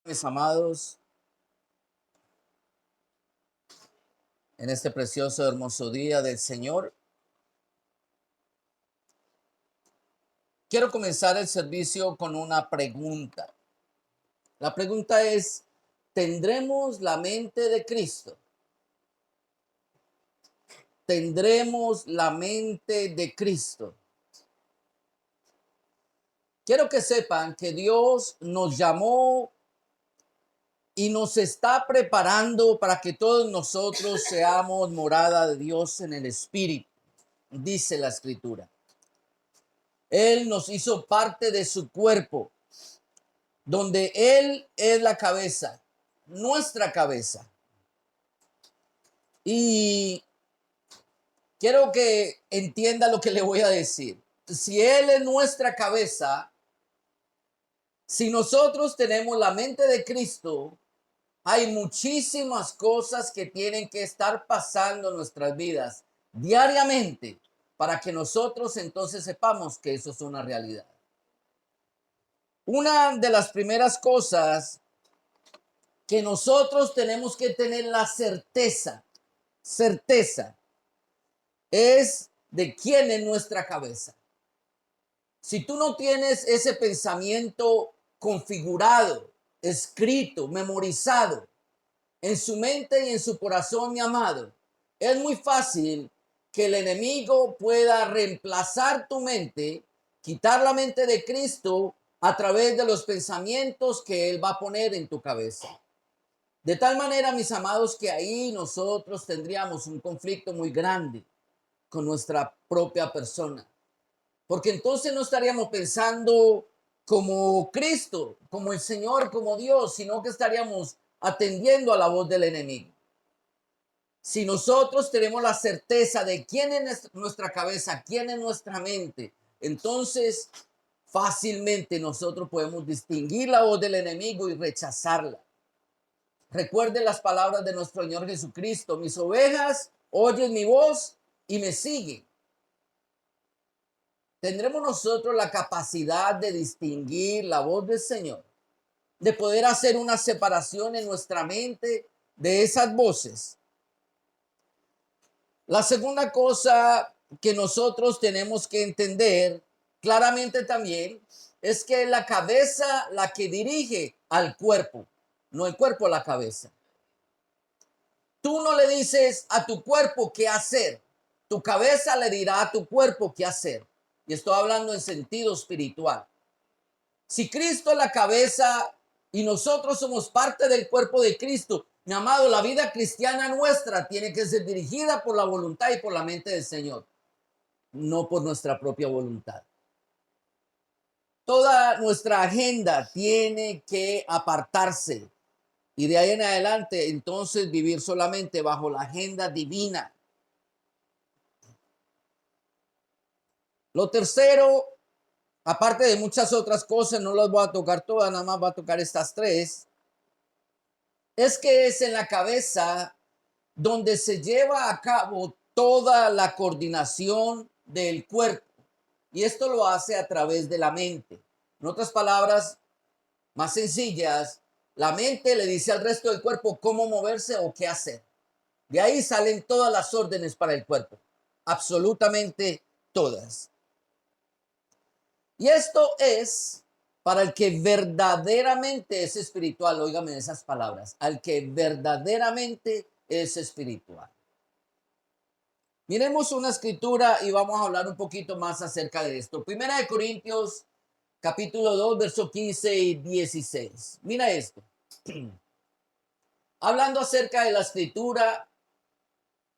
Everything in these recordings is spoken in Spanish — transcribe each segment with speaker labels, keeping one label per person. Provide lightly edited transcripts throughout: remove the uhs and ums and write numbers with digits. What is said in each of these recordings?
Speaker 1: Mis amados, en este precioso, hermoso día del Señor, quiero comenzar el servicio con una pregunta. La pregunta es, ¿tendremos la mente de Cristo? ¿Tendremos la mente de Cristo? Quiero que sepan que Dios nos llamó y nos está preparando para que todos nosotros seamos morada de Dios en el Espíritu, dice la Escritura. Él nos hizo parte de su cuerpo, donde Él es la cabeza, nuestra cabeza. Y quiero que entienda lo que le voy a decir. Si Él es nuestra cabeza, si nosotros tenemos la mente de Cristo, hay muchísimas cosas que tienen que estar pasando en nuestras vidas diariamente para que nosotros entonces sepamos que eso es una realidad. Una de las primeras cosas que nosotros tenemos que tener la certeza es de quién es nuestra cabeza. Si tú no tienes ese pensamiento configurado, escrito, memorizado en su mente y en su corazón, mi amado, es muy fácil que el enemigo pueda reemplazar tu mente, quitar la mente de Cristo a través de los pensamientos que Él va a poner en tu cabeza. De tal manera, mis amados, que ahí nosotros tendríamos un conflicto muy grande con nuestra propia persona. Porque entonces no estaríamos pensando como Cristo, como el Señor, como Dios, sino que estaríamos atendiendo a la voz del enemigo. Si nosotros tenemos la certeza de quién es nuestra cabeza, quién es nuestra mente, entonces fácilmente nosotros podemos distinguir la voz del enemigo y rechazarla. Recuerden las palabras de nuestro Señor Jesucristo. Mis ovejas oyen mi voz y me siguen. ¿Tendremos nosotros la capacidad de distinguir la voz del Señor? De poder hacer una separación en nuestra mente de esas voces. La segunda cosa que nosotros tenemos que entender claramente también es que la cabeza la que dirige al cuerpo, no el cuerpo a la cabeza. Tú no le dices a tu cuerpo qué hacer. Tu cabeza le dirá a tu cuerpo qué hacer. Y estoy hablando en sentido espiritual. Si Cristo es la cabeza y nosotros somos parte del cuerpo de Cristo, mi amado, la vida cristiana nuestra tiene que ser dirigida por la voluntad y por la mente del Señor, no por nuestra propia voluntad. Toda nuestra agenda tiene que apartarse y de ahí en adelante entonces vivir solamente bajo la agenda divina. Lo tercero, aparte de muchas otras cosas, no las voy a tocar todas, nada más voy a tocar estas tres, es que es en la cabeza donde se lleva a cabo toda la coordinación del cuerpo. Y esto lo hace a través de la mente. En otras palabras, más sencillas, la mente le dice al resto del cuerpo cómo moverse o qué hacer. De ahí salen todas las órdenes para el cuerpo, absolutamente todas. Y esto es para el que verdaderamente es espiritual. Óigame esas palabras. Al que verdaderamente es espiritual. Miremos una escritura y vamos a hablar un poquito más acerca de esto. Primera de Corintios, capítulo 2, verso 15 y 16. Mira esto. Hablando acerca de la escritura,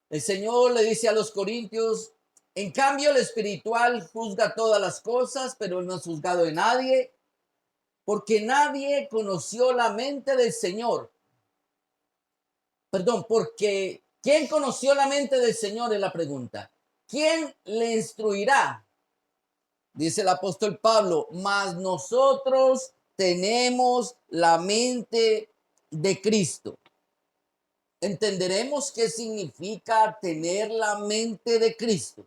Speaker 1: el Señor le dice a los corintios, en cambio el espiritual juzga todas las cosas, pero no es juzgado de nadie, porque nadie conoció la mente del Señor. Perdón, porque ¿quién conoció la mente del Señor? Es la pregunta. ¿Quién le instruirá? Dice el apóstol Pablo, mas nosotros tenemos la mente de Cristo. ¿Entenderemos qué significa tener la mente de Cristo?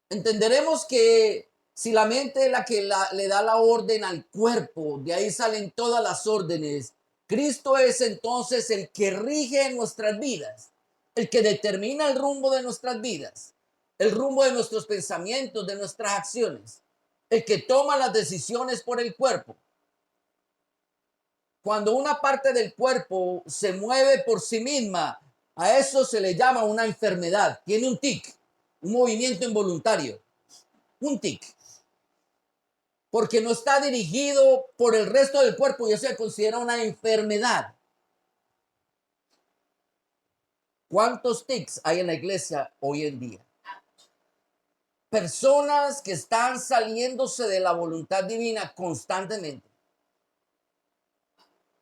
Speaker 1: Entenderemos que Si la mente es la que le da la orden al cuerpo, de ahí salen todas las órdenes. Cristo es entonces el que rige nuestras vidas, el que determina el rumbo de nuestras vidas, el rumbo de nuestros pensamientos, de nuestras acciones, el que toma las decisiones por el cuerpo. Cuando una parte del cuerpo se mueve por sí misma, a eso se le llama una enfermedad. Tiene un tic, un movimiento involuntario, un tic. Porque no está dirigido por el resto del cuerpo y eso se considera una enfermedad. ¿Cuántos tics hay en la iglesia hoy en día? Personas que están saliéndose de la voluntad divina constantemente.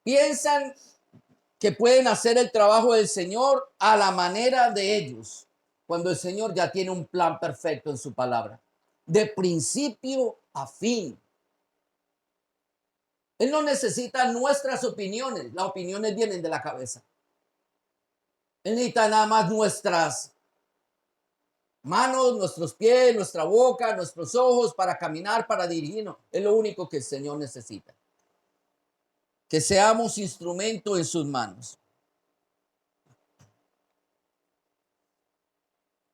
Speaker 1: Piensan que pueden hacer el trabajo del Señor a la manera de ellos, cuando el Señor ya tiene un plan perfecto en su palabra, de principio a fin. Él no necesita nuestras opiniones, las opiniones vienen de la cabeza. Él necesita nada más nuestras manos, nuestros pies, nuestra boca, nuestros ojos para caminar, para dirigirnos. Es lo único que el Señor necesita. Que seamos instrumento en sus manos.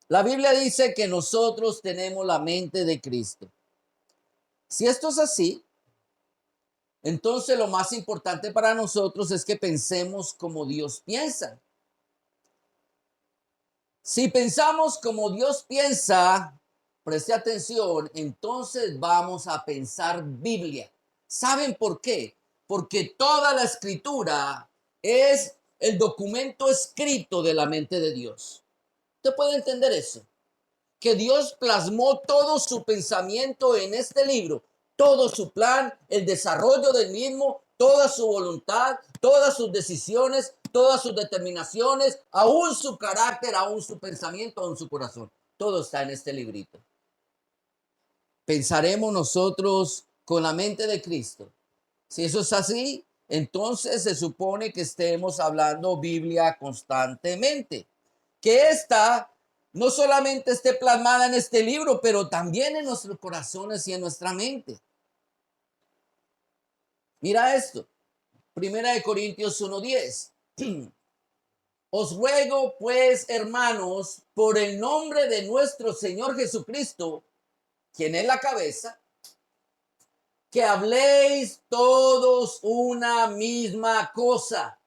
Speaker 1: La Biblia dice que nosotros tenemos la mente de Cristo. Si esto es así, entonces lo más importante para nosotros es que pensemos como Dios piensa. Si pensamos como Dios piensa, preste atención, entonces vamos a pensar Biblia. ¿Saben por qué? Porque toda la escritura es el documento escrito de la mente de Dios. ¿Usted puede entender eso? Que Dios plasmó todo su pensamiento en este libro, todo su plan, el desarrollo del mismo, toda su voluntad, todas sus decisiones, todas sus determinaciones, aún su carácter, aún su pensamiento, aún su corazón. Todo está en este librito. Pensaremos nosotros con la mente de Cristo. Si eso es así, entonces se supone que estemos hablando Biblia constantemente. Que esta no solamente esté plasmada en este libro, pero también en nuestros corazones y en nuestra mente. Mira esto, Primera de Corintios 1:10. Os ruego pues, hermanos, por el nombre de nuestro Señor Jesucristo, quien es la cabeza, que habléis todos una misma cosa,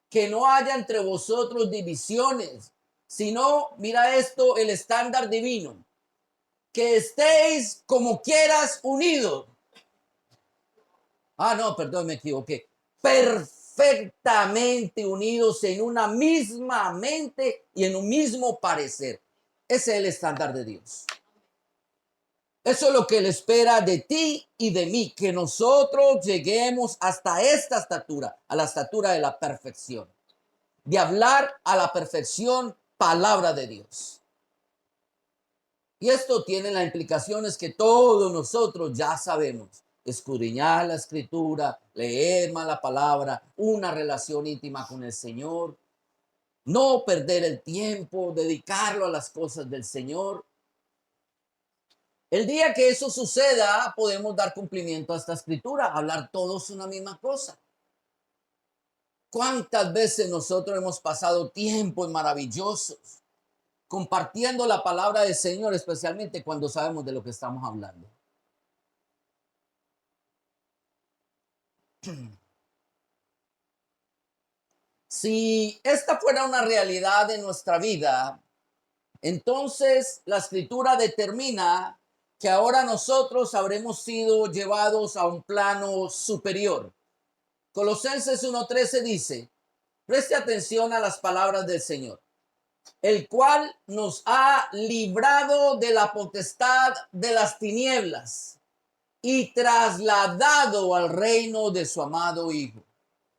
Speaker 1: que no haya entre vosotros divisiones, sino, mira esto, el estándar divino, que estéis como quieras unidos. No, perdón, me equivoqué. Perfectamente unidos en una misma mente y en un mismo parecer. Ese es el estándar de Dios. Eso es lo que Él espera de ti y de mí, que nosotros lleguemos hasta esta estatura, a la estatura de la perfección, de hablar a la perfección palabra de Dios. Y esto tiene las implicaciones que todos nosotros ya sabemos. Escudriñar la escritura, leer más la palabra, una relación íntima con el Señor, no perder el tiempo, dedicarlo a las cosas del Señor. El día que eso suceda, podemos dar cumplimiento a esta escritura, hablar todos una misma cosa. ¿Cuántas veces nosotros hemos pasado tiempos maravillosos compartiendo la palabra del Señor, especialmente cuando sabemos de lo que estamos hablando? Si esta fuera una realidad en nuestra vida, entonces la escritura determina que ahora nosotros habremos sido llevados a un plano superior. Colosenses 1:13 dice, preste atención a las palabras del Señor, el cual nos ha librado de la potestad de las tinieblas y trasladado al reino de su amado Hijo.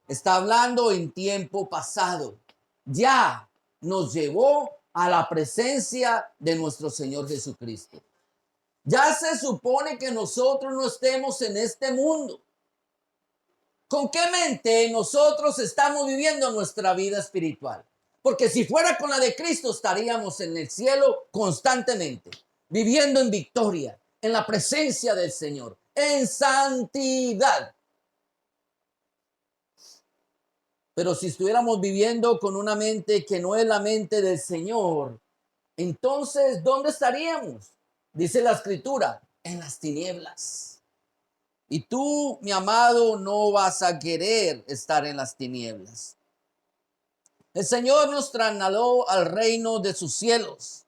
Speaker 1: Está hablando en tiempo pasado. Ya nos llevó a la presencia de nuestro Señor Jesucristo. Ya se supone que nosotros no estemos en este mundo. ¿Con qué mente nosotros estamos viviendo nuestra vida espiritual? Porque si fuera con la de Cristo estaríamos en el cielo constantemente, viviendo en victoria, en la presencia del Señor, en santidad. Pero si estuviéramos viviendo con una mente que no es la mente del Señor, entonces, ¿dónde estaríamos? Dice la Escritura, en las tinieblas. Y tú, mi amado, no vas a querer estar en las tinieblas. El Señor nos trasladó al reino de sus cielos.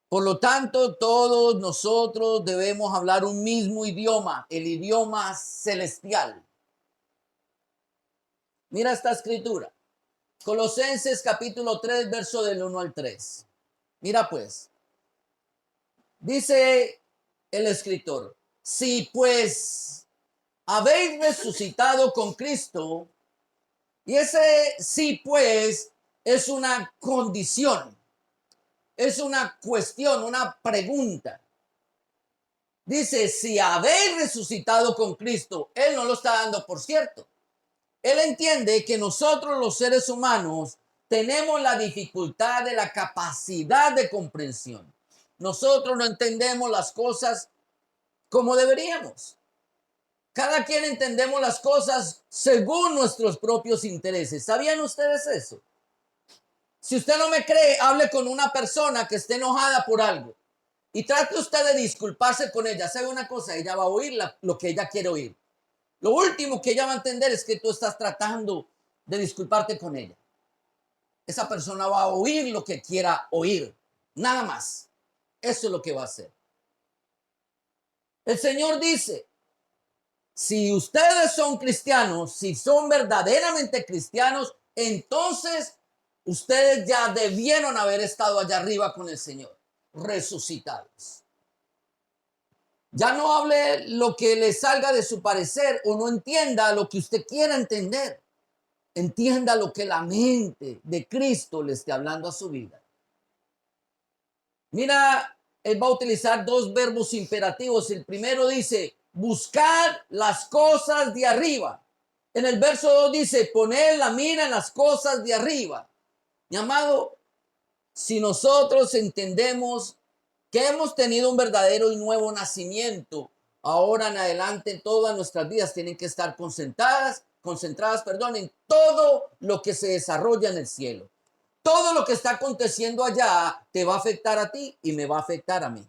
Speaker 1: Por lo tanto, todos nosotros debemos hablar un mismo idioma, el idioma celestial. Mira esta escritura. Colosenses capítulo 3, verso del 1 al 3. Mira pues, dice el escritor, si pues habéis resucitado con Cristo, y ese sí pues es una condición, es una cuestión, una pregunta. Dice, si habéis resucitado con Cristo, Él no lo está dando por cierto. Él entiende que nosotros los seres humanos tenemos la dificultad de la capacidad de comprensión. Nosotros no entendemos las cosas como deberíamos. Cada quien entendemos las cosas según nuestros propios intereses. ¿Sabían ustedes eso? Si usted no me cree, hable con una persona que esté enojada por algo y trate usted de disculparse con ella. ¿Sabe una cosa? Ella va a oír lo que ella quiere oír. Lo último que ella va a entender es que tú estás tratando de disculparte con ella. Esa persona va a oír lo que quiera oír. Nada más. Eso es lo que va a hacer. El Señor dice, si ustedes son cristianos, si son verdaderamente cristianos, entonces ustedes ya debieron haber estado allá arriba con el Señor, resucitados. Ya no hable lo que le salga de su parecer o no entienda lo que usted quiera entender. Entienda lo que la mente de Cristo le esté hablando a su vida. Mira, él va a utilizar dos verbos imperativos. El primero dice, buscar las cosas de arriba. En el verso 2 dice, poner la mira en las cosas de arriba. Mi amado, si nosotros entendemos que hemos tenido un verdadero y nuevo nacimiento, ahora en adelante todas nuestras vidas tienen que estar concentradas, en todo lo que se desarrolla en el cielo. Todo lo que está aconteciendo allá te va a afectar a ti y me va a afectar a mí.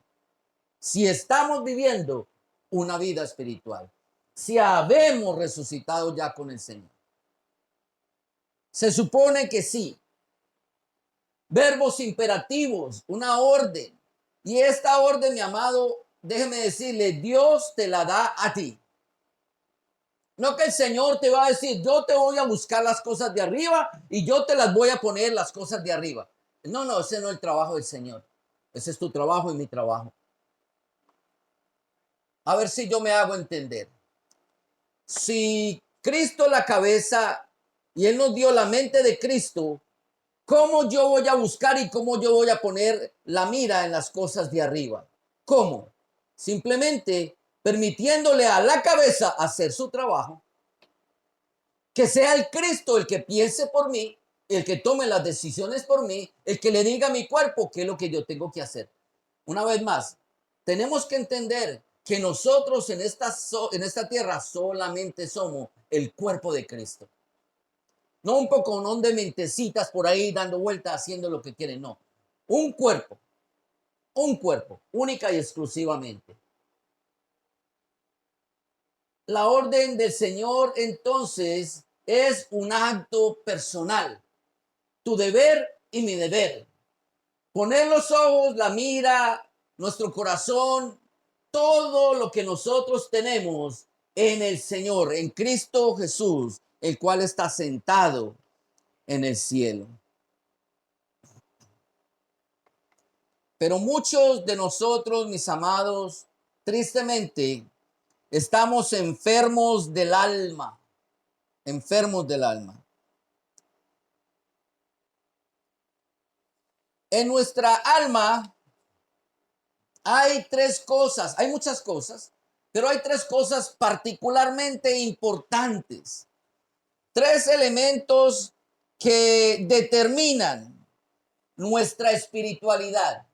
Speaker 1: Si estamos viviendo una vida espiritual, si habemos resucitado ya con el Señor. Se supone que sí. Verbos imperativos, una orden. Y esta orden, mi amado, déjeme decirle, Dios te la da a ti. No que el Señor te va a decir, yo te voy a buscar las cosas de arriba y yo te las voy a poner las cosas de arriba. No, ese no es el trabajo del Señor. Ese es tu trabajo y mi trabajo. A ver si yo me hago entender. Si Cristo es la cabeza y Él nos dio la mente de Cristo, ¿cómo yo voy a buscar y cómo yo voy a poner la mira en las cosas de arriba? ¿Cómo? Simplemente permitiéndole a la cabeza hacer su trabajo. Que sea el Cristo el que piense por mí, el que tome las decisiones por mí, el que le diga a mi cuerpo qué es lo que yo tengo que hacer. Una vez más, tenemos que entender que nosotros en esta tierra solamente somos el cuerpo de Cristo. No un poco de mentecitas por ahí dando vueltas haciendo lo que quieren, no. Un cuerpo, única y exclusivamente. La orden del Señor entonces es un acto personal, tu deber y mi deber. Poner los ojos, la mira, nuestro corazón, todo lo que nosotros tenemos en el Señor, en Cristo Jesús, el cual está sentado en el cielo. Pero muchos de nosotros, mis amados, tristemente, estamos enfermos del alma, enfermos del alma. En nuestra alma hay tres cosas, hay muchas cosas, pero hay tres cosas particularmente importantes. Tres elementos que determinan nuestra espiritualidad.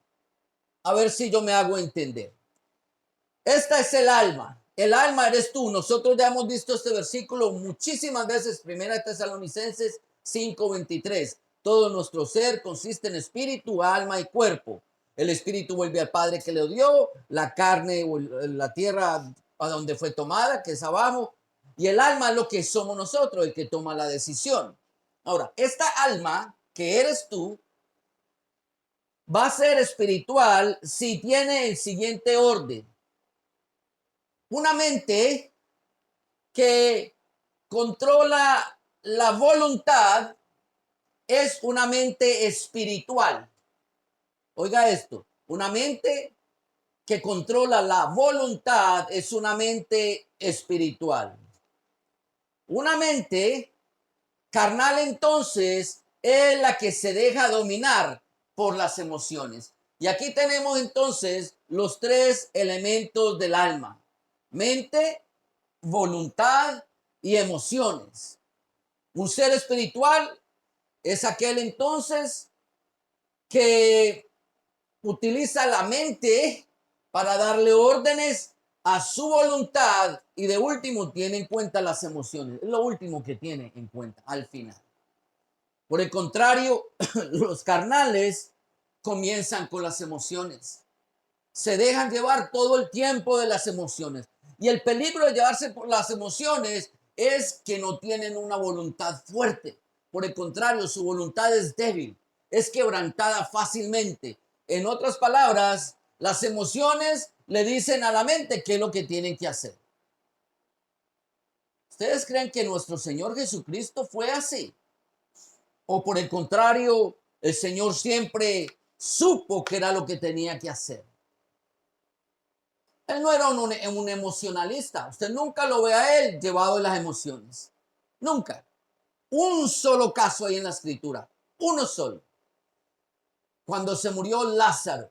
Speaker 1: A ver si yo me hago entender. Esta es el alma. El alma eres tú. Nosotros ya hemos visto este versículo muchísimas veces. Primera de Tesalonicenses 5:23. Todo nuestro ser consiste en espíritu, alma y cuerpo. El espíritu vuelve al Padre que le dio, la carne o la tierra a donde fue tomada, que es abajo, y el alma es lo que somos nosotros, el que toma la decisión. Ahora, esta alma que eres tú va a ser espiritual si tiene el siguiente orden. Una mente que controla la voluntad es una mente espiritual. Oiga esto, una mente que controla la voluntad es una mente espiritual. Una mente carnal entonces es la que se deja dominar por las emociones. Y aquí tenemos entonces los tres elementos del alma: mente, voluntad y emociones. Un ser espiritual es aquel entonces que utiliza la mente para darle órdenes a su voluntad y de último tiene en cuenta las emociones. Es lo último que tiene en cuenta al final. Por el contrario, los carnales comienzan con las emociones. Se dejan llevar todo el tiempo de las emociones. Y el peligro de llevarse por las emociones es que no tienen una voluntad fuerte. Por el contrario, su voluntad es débil, es quebrantada fácilmente. En otras palabras, las emociones le dicen a la mente qué es lo que tienen que hacer. ¿Ustedes creen que nuestro Señor Jesucristo fue así? ¿O por el contrario, el Señor siempre supo que era lo que tenía que hacer? Él no era un emocionalista. Usted nunca lo ve a él llevado en las emociones. Nunca. Un solo caso hay en la escritura. Uno solo. Cuando se murió Lázaro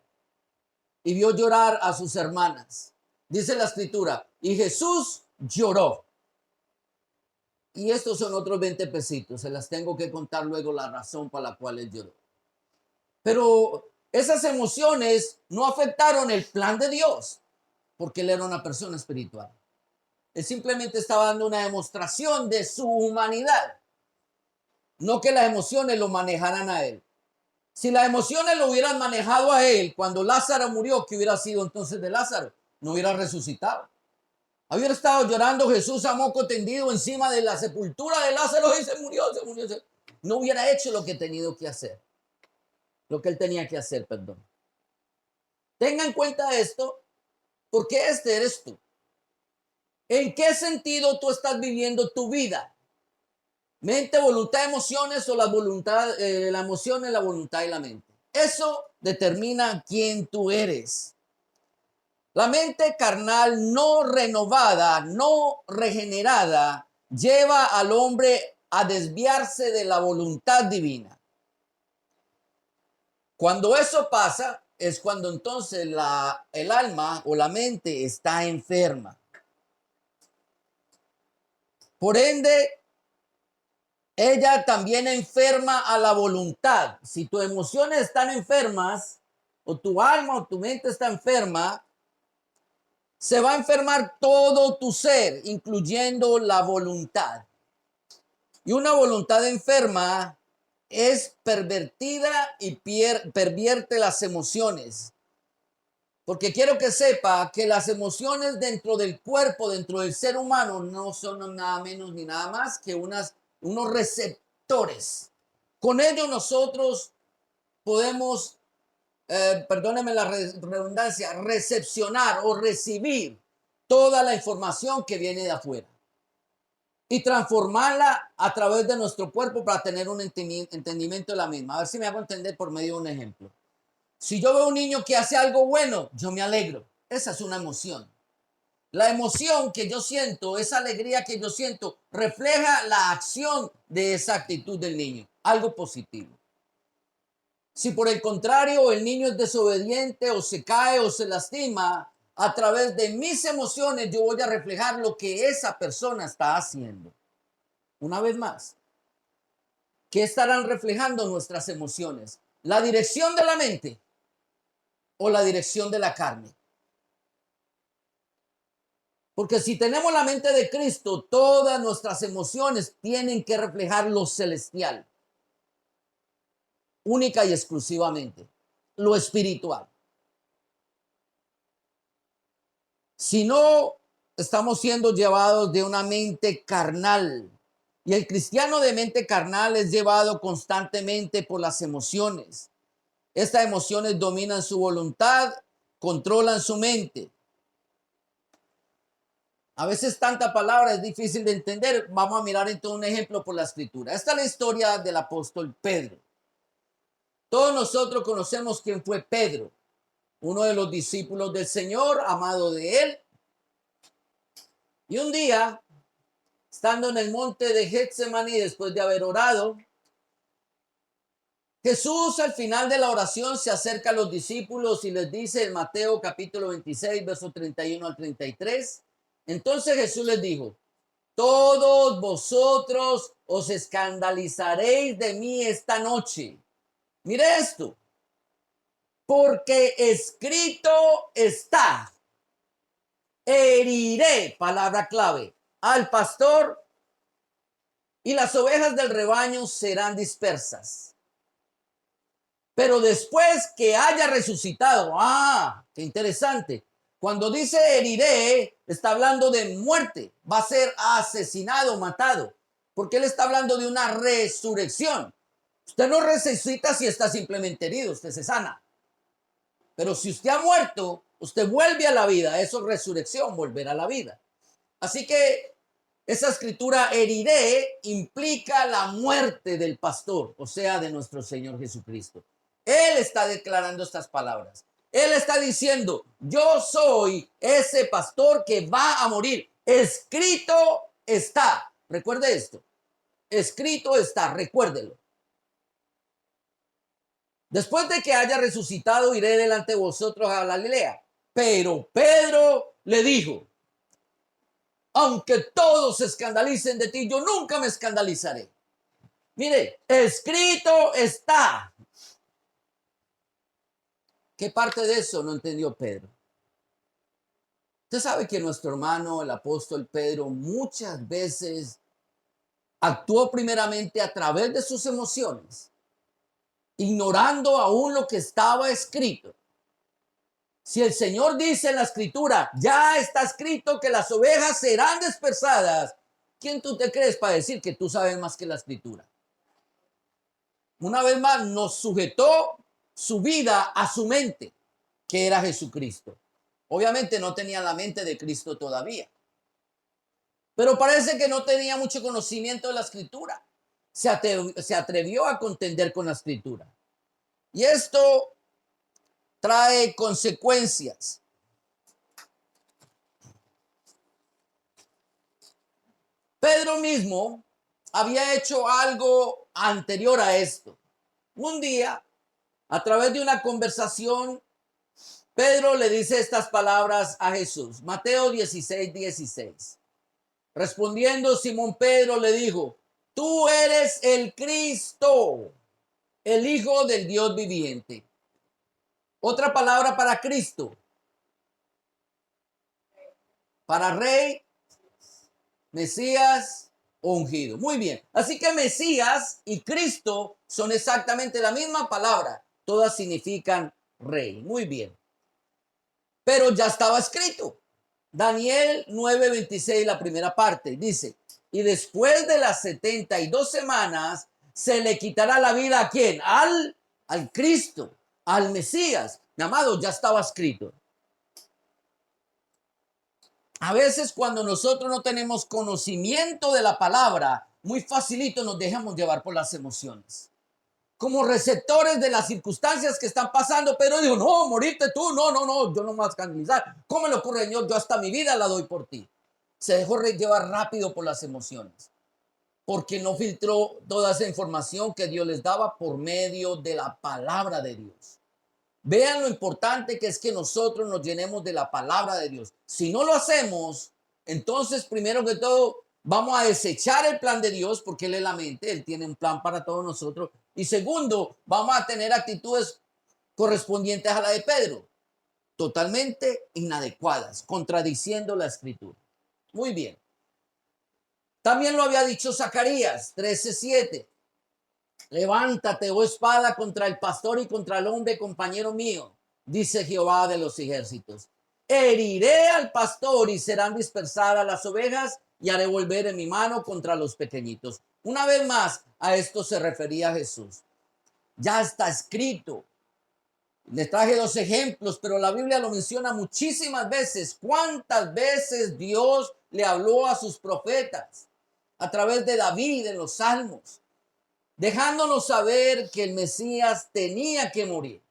Speaker 1: y vio llorar a sus hermanas. Dice la escritura, y Jesús lloró. Y estos son otros 20 pesitos. Se las tengo que contar luego la razón para la cual él lloró. Pero esas emociones no afectaron el plan de Dios, porque él era una persona espiritual. Él simplemente estaba dando una demostración de su humanidad, no que las emociones lo manejaran a él. Si las emociones lo hubieran manejado a él, cuando Lázaro murió, ¿qué hubiera sido entonces de Lázaro? No hubiera resucitado. Hubiera estado llorando Jesús a moco tendido encima de la sepultura de Lázaro y se murió. No hubiera hecho lo que tenido que hacer, lo que él tenía que hacer, perdón. Tenga en cuenta esto, porque este eres tú. ¿En qué sentido tú estás viviendo tu vida? Mente, voluntad, emociones o la voluntad, la emoción es la voluntad y la mente. Eso determina quién tú eres. La mente carnal no renovada, no regenerada, lleva al hombre a desviarse de la voluntad divina. Cuando eso pasa, es cuando entonces el alma o la mente está enferma. Por ende, ella también enferma a la voluntad. Si tus emociones están enfermas, o tu alma o tu mente está enferma, se va a enfermar todo tu ser, incluyendo la voluntad. Y una voluntad enferma es pervertida y pervierte las emociones. Porque quiero que sepa que las emociones dentro del cuerpo, dentro del ser humano, no son nada menos ni nada más que unos receptores. Con ello nosotros podemos, perdónenme la redundancia, recepcionar o recibir toda la información que viene de afuera y transformarla a través de nuestro cuerpo para tener un entendimiento de la misma. A ver si me hago entender por medio de un ejemplo. Si yo veo a un niño que hace algo bueno, yo me alegro. Esa es una emoción. La emoción que yo siento, esa alegría que yo siento, refleja la acción de esa actitud del niño. Algo positivo. Si por el contrario el niño es desobediente o se cae o se lastima, a través de mis emociones yo voy a reflejar lo que esa persona está haciendo. Una vez más, ¿qué estarán reflejando nuestras emociones? ¿La dirección de la mente o la dirección de la carne? Porque si tenemos la mente de Cristo, todas nuestras emociones tienen que reflejar lo celestial, única y exclusivamente, lo espiritual. Si no, estamos siendo llevados de una mente carnal. Y el cristiano de mente carnal es llevado constantemente por las emociones. Estas emociones dominan su voluntad, controlan su mente. A veces tanta palabra es difícil de entender. Vamos a mirar entonces un ejemplo por la escritura. Esta es la historia del apóstol Pedro. Todos nosotros conocemos quién fue Pedro, uno de los discípulos del Señor, amado de él. Y un día, estando en el monte de Getsemaní, después de haber orado, Jesús al final de la oración se acerca a los discípulos y les dice en Mateo capítulo 26, verso 31 al 33. Entonces Jesús les dijo: todos vosotros os escandalizaréis de mí esta noche. Mire esto, porque escrito está: heriré, palabra clave, al pastor y las ovejas del rebaño serán dispersas. Pero después que haya resucitado, qué interesante. Cuando dice heriré, está hablando de muerte. Va a ser asesinado, matado. Porque él está hablando de una resurrección. Usted no resucita si está simplemente herido, usted se sana. Pero si usted ha muerto, usted vuelve a la vida. Eso es resurrección, volver a la vida. Así que esa escritura heriré implica la muerte del pastor, o sea, de nuestro Señor Jesucristo. Él está declarando estas palabras. Él está diciendo: yo soy ese pastor que va a morir. Escrito está. Recuerde esto. Escrito está, recuérdelo. Después de que haya resucitado, iré delante de vosotros a Galilea. Pero Pedro le dijo: aunque todos se escandalicen de ti, yo nunca me escandalizaré. Mire, escrito está. ¿Qué parte de eso no entendió Pedro? Usted sabe que nuestro hermano, el apóstol Pedro, muchas veces actuó primeramente a través de sus emociones, ignorando aún lo que estaba escrito. Si el Señor dice en la escritura: ya está escrito que las ovejas serán dispersadas, ¿quién tú te crees para decir que tú sabes más que la escritura? Una vez más, nos sujetó su vida a su mente, que era Jesucristo. Obviamente no tenía la mente de Cristo todavía, pero parece que no tenía mucho conocimiento de la escritura. Se atrevió a contender con la escritura. Y esto trae consecuencias. Pedro mismo había hecho algo anterior a esto. Un día, a través de una conversación, Pedro le dice estas palabras a Jesús. Mateo 16, 16. Respondiendo Simón Pedro le dijo: tú eres el Cristo, el Hijo del Dios viviente. Otra palabra para Cristo, para Rey, Mesías, ungido. Muy bien. Así que Mesías y Cristo son exactamente la misma palabra. Todas significan Rey. Muy bien. Pero ya estaba escrito. Daniel 9:26, la primera parte, dice: y después de las 72 semanas se le quitará la vida ¿a quién? Al Cristo, al Mesías. Mi amado, ya estaba escrito. A veces cuando nosotros no tenemos conocimiento de la palabra, muy facilito nos dejamos llevar por las emociones. Como receptores de las circunstancias que están pasando. Pero digo: no, morirte tú, no, yo no me voy a escandalizar. ¿Cómo le ocurre, Señor? Yo hasta mi vida la doy por ti. Se dejó llevar rápido por las emociones, porque no filtró toda esa información que Dios les daba por medio de la palabra de Dios. Vean lo importante que es que nosotros nos llenemos de la palabra de Dios. Si no lo hacemos, entonces primero que todo vamos a desechar el plan de Dios, porque Él es la mente, Él tiene un plan para todos nosotros. Y segundo, vamos a tener actitudes correspondientes a la de Pedro, totalmente inadecuadas, contradiciendo la escritura. Muy bien. También lo había dicho Zacarías 13:7. Levántate, oh espada, contra el pastor y contra el hombre, compañero mío, dice Jehová de los ejércitos. Heriré al pastor y serán dispersadas las ovejas y haré volver en mi mano contra los pequeñitos. Una vez más, a esto se refería Jesús. Ya está escrito. Les traje dos ejemplos, pero la Biblia lo menciona muchísimas veces. ¿Cuántas veces Dios le habló a sus profetas? A través de David en los salmos, dejándonos saber que el Mesías tenía que morir.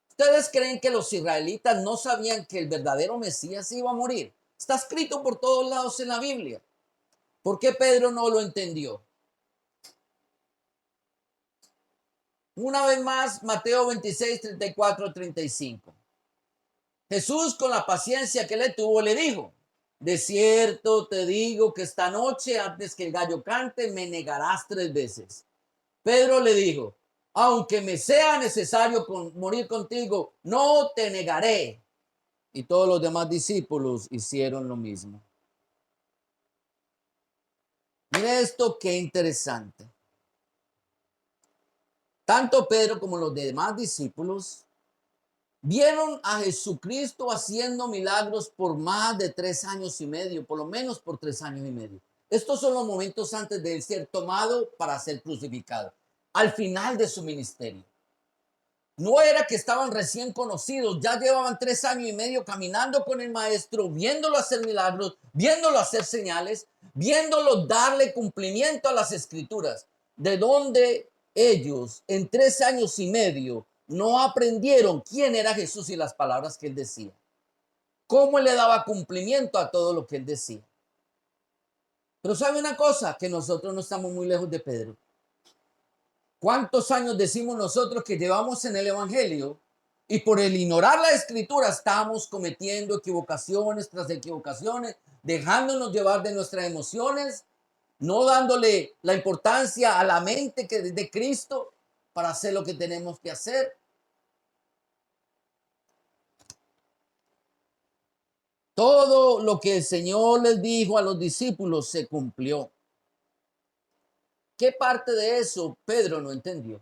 Speaker 1: ¿Ustedes creen que los israelitas no sabían que el verdadero Mesías iba a morir? Está escrito por todos lados en la Biblia. ¿Por qué Pedro no lo entendió? Una vez más, Mateo 26, 34, 35. Jesús, con la paciencia que le tuvo, le dijo: de cierto te digo que esta noche, antes que el gallo cante, me negarás 3 veces. Pedro le dijo: aunque me sea necesario morir contigo, no te negaré. Y todos los demás discípulos hicieron lo mismo. Mire esto, qué interesante. Tanto Pedro como los demás discípulos vieron a Jesucristo haciendo milagros por más de 3 años y medio, por lo menos por 3 años y medio. Estos son los momentos antes de ser tomado para ser crucificado, al final de su ministerio. No era que estaban recién conocidos, ya llevaban 3 años y medio caminando con el maestro, viéndolo hacer milagros, viéndolo hacer señales, viéndolo darle cumplimiento a las escrituras, de donde ellos en 3 años y medio no aprendieron quién era Jesús y las palabras que él decía, cómo él le daba cumplimiento a todo lo que él decía. Pero sabe una cosa, que nosotros no estamos muy lejos de Pedro. ¿Cuántos años decimos nosotros que llevamos en el Evangelio y por el ignorar la Escritura estamos cometiendo equivocaciones tras equivocaciones, dejándonos llevar de nuestras emociones, no dándole la importancia a la mente que de Cristo para hacer lo que tenemos que hacer? Todo lo que el Señor les dijo a los discípulos se cumplió. ¿Qué parte de eso Pedro no entendió?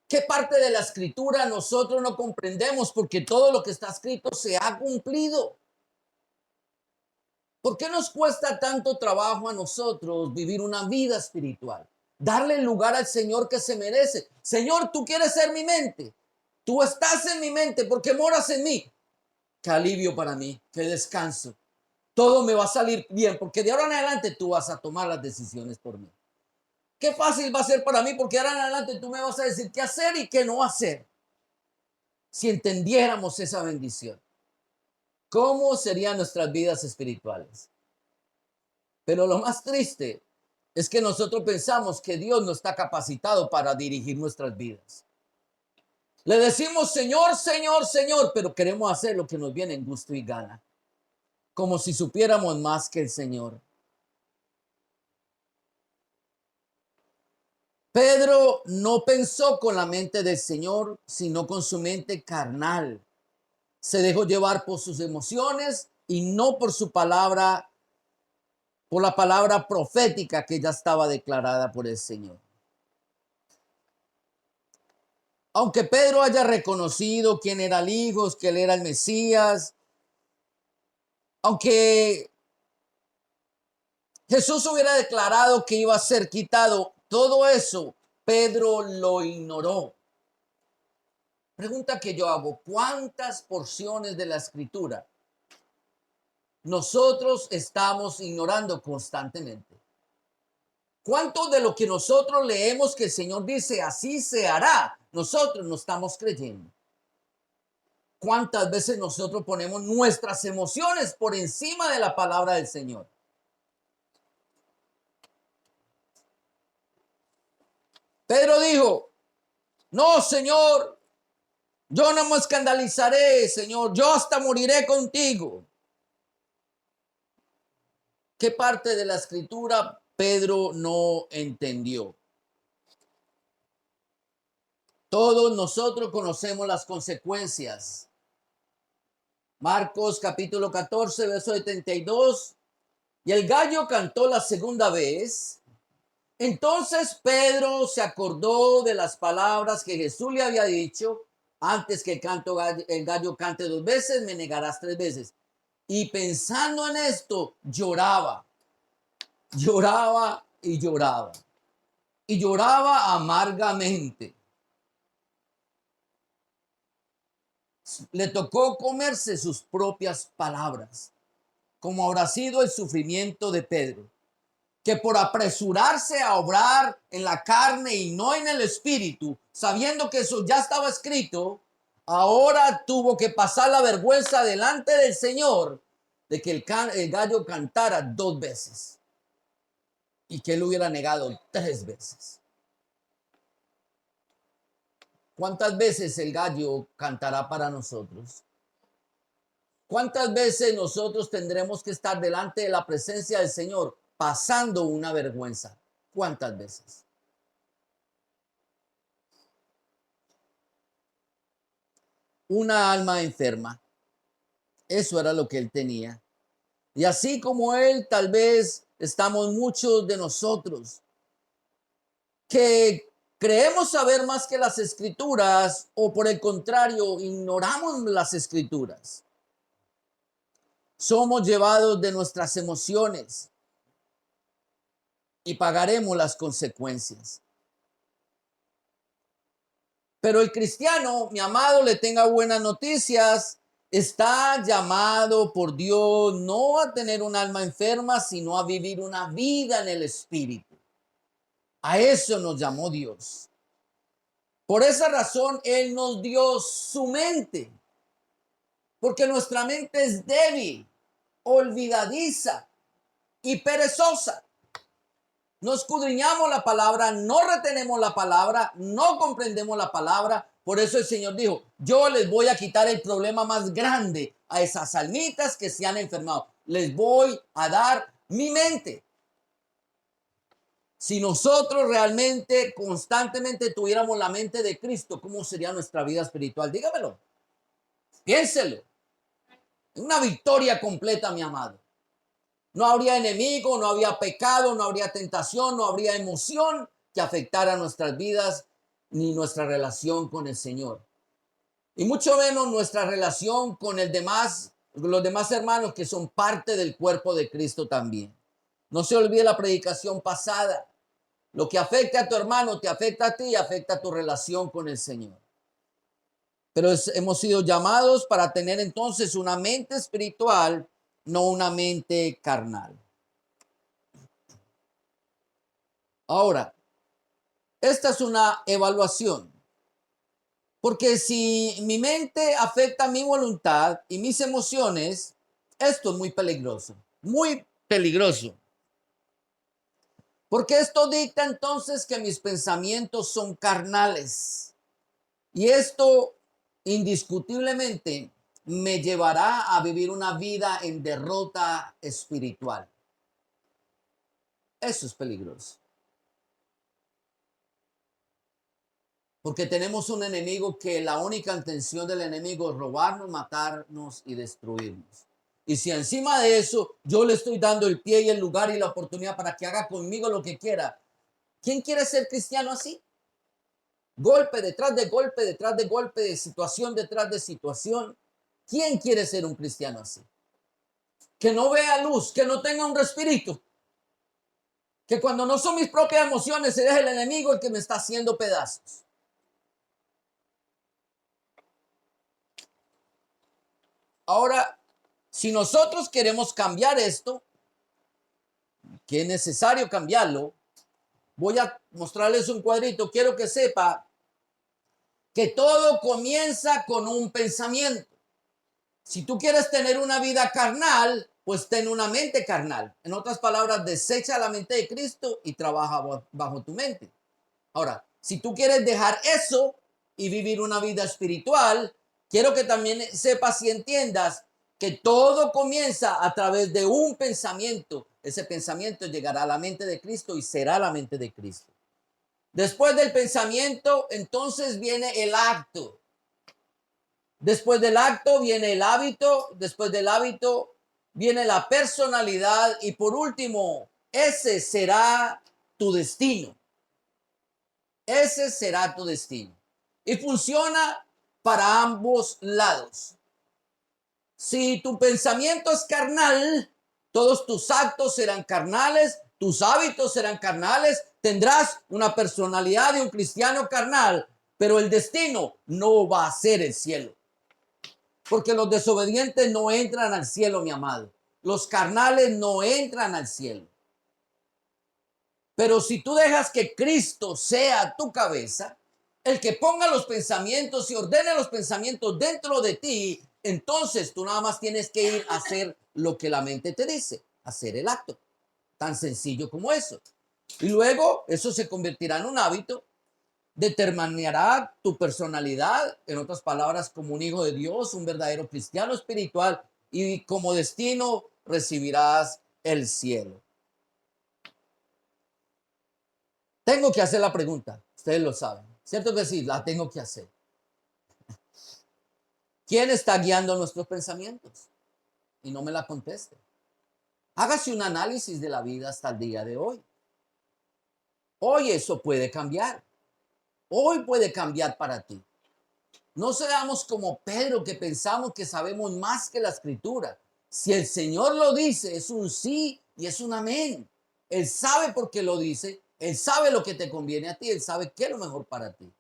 Speaker 1: ¿Qué parte de la escritura nosotros no comprendemos? Porque todo lo que está escrito se ha cumplido. ¿Por qué nos cuesta tanto trabajo a nosotros vivir una vida espiritual? Darle el lugar al Señor que se merece. Señor, tú quieres ser mi mente. Tú estás en mi mente porque moras en mí. Qué alivio para mí, qué descanso. Todo me va a salir bien porque de ahora en adelante tú vas a tomar las decisiones por mí. Qué fácil va a ser para mí porque de ahora en adelante tú me vas a decir qué hacer y qué no hacer. Si entendiéramos esa bendición, ¿cómo serían nuestras vidas espirituales? Pero lo más triste es que nosotros pensamos que Dios no está capacitado para dirigir nuestras vidas. Le decimos Señor, Señor, Señor, pero queremos hacer lo que nos viene en gusto y gana, como si supiéramos más que el Señor. Pedro no pensó con la mente del Señor, sino con su mente carnal. Se dejó llevar por sus emociones y no por su palabra, por la palabra profética que ya estaba declarada por el Señor. Aunque Pedro haya reconocido quién era el Hijo, que él era el Mesías, aunque Jesús hubiera declarado que iba a ser quitado, todo eso Pedro lo ignoró. Pregunta que yo hago: ¿cuántas porciones de la Escritura nosotros estamos ignorando constantemente? ¿Cuánto de lo que nosotros leemos que el Señor dice así se hará, nosotros no estamos creyendo? ¿Cuántas veces nosotros ponemos nuestras emociones por encima de la palabra del Señor? Pedro dijo: no, Señor, yo no me escandalizaré, Señor, yo hasta moriré contigo. ¿Qué parte de la escritura Pedro no entendió? Todos nosotros conocemos las consecuencias Marcos capítulo 14, verso 72. Y el gallo cantó la segunda vez. Entonces Pedro se acordó de las palabras que Jesús le había dicho: antes que el gallo cante dos veces, me negarás tres veces. Y pensando en esto, lloraba, lloraba y lloraba. Y lloraba amargamente. Le tocó comerse sus propias palabras, como habrá sido el sufrimiento de Pedro, que por apresurarse a obrar en la carne y no en el espíritu, sabiendo que eso ya estaba escrito, ahora tuvo que pasar la vergüenza delante del Señor de que el gallo cantara dos veces y que él hubiera negado tres veces. ¿Cuántas veces el gallo cantará para nosotros? ¿Cuántas veces nosotros tendremos que estar delante de la presencia del Señor pasando una vergüenza? ¿Cuántas veces? Una alma enferma. Eso era lo que él tenía. Y así como él, tal vez estamos muchos de nosotros que creemos saber más que las escrituras, o por el contrario, ignoramos las escrituras. Somos llevados de nuestras emociones y pagaremos las consecuencias. Pero el cristiano, mi amado, le tenga buenas noticias, está llamado por Dios no a tener un alma enferma, sino a vivir una vida en el Espíritu. A eso nos llamó Dios. Por esa razón, Él nos dio su mente, porque nuestra mente es débil, olvidadiza y perezosa. No escudriñamos la palabra, no retenemos la palabra, no comprendemos la palabra. Por eso el Señor dijo: yo les voy a quitar el problema más grande a esas almitas que se han enfermado. Les voy a dar mi mente. Si nosotros realmente constantemente tuviéramos la mente de Cristo, ¿cómo sería nuestra vida espiritual? Dígamelo, piénselo. Una victoria completa, mi amado. No habría enemigo, no habría pecado, no habría tentación, no habría emoción que afectara nuestras vidas ni nuestra relación con el Señor. Y mucho menos nuestra relación con los demás hermanos que son parte del cuerpo de Cristo también. No se olvide la predicación pasada. Lo que afecta a tu hermano te afecta a ti y afecta a tu relación con el Señor. Pero hemos sido llamados para tener entonces una mente espiritual, no una mente carnal. Ahora, esta es una evaluación, porque si mi mente afecta mi voluntad y mis emociones, esto es muy peligroso, muy peligroso. Porque esto dicta entonces que mis pensamientos son carnales. Y esto indiscutiblemente me llevará a vivir una vida en derrota espiritual. Eso es peligroso. Porque tenemos un enemigo que la única intención del enemigo es robarnos, matarnos y destruirnos. Y si encima de eso yo le estoy dando el pie y el lugar y la oportunidad para que haga conmigo lo que quiera, ¿quién quiere ser cristiano así? Golpe detrás de golpe, de situación detrás de situación. ¿Quién quiere ser un cristiano así? Que no vea luz, que no tenga un respiro, que cuando no son mis propias emociones, es el enemigo el que me está haciendo pedazos. Ahora, si nosotros queremos cambiar esto, que es necesario cambiarlo, voy a mostrarles un cuadrito. Quiero que sepa que todo comienza con un pensamiento. Si tú quieres tener una vida carnal, pues ten una mente carnal. En otras palabras, desecha la mente de Cristo y trabaja bajo tu mente. Ahora, si tú quieres dejar eso y vivir una vida espiritual, quiero que también sepas y entiendas que todo comienza a través de un pensamiento. Ese pensamiento llegará a la mente de Cristo y será la mente de Cristo. Después del pensamiento, entonces viene el acto. Después del acto viene el hábito, después del hábito viene la personalidad y por último, ese será tu destino. Ese será tu destino. Y funciona para ambos lados. Si tu pensamiento es carnal, todos tus actos serán carnales, tus hábitos serán carnales, tendrás una personalidad de un cristiano carnal, pero el destino no va a ser el cielo. Porque los desobedientes no entran al cielo, mi amado. Los carnales no entran al cielo. Pero si tú dejas que Cristo sea tu cabeza, el que ponga los pensamientos y ordene los pensamientos dentro de ti, entonces tú nada más tienes que ir a hacer lo que la mente te dice, hacer el acto. Tan sencillo como eso. Y luego eso se convertirá en un hábito, determinará tu personalidad, en otras palabras, como un hijo de Dios, un verdadero cristiano espiritual, y como destino recibirás el cielo. Tengo que hacer la pregunta, ustedes lo saben, ¿cierto que sí? La tengo que hacer. ¿Quién está guiando nuestros pensamientos? Y no me la conteste. Hágase un análisis de la vida hasta el día de hoy. Hoy eso puede cambiar. Hoy puede cambiar para ti. No seamos como Pedro, que pensamos que sabemos más que la escritura. Si el Señor lo dice, es un sí y es un amén. Él sabe por qué lo dice. Él sabe lo que te conviene a ti. Él sabe qué es lo mejor para ti.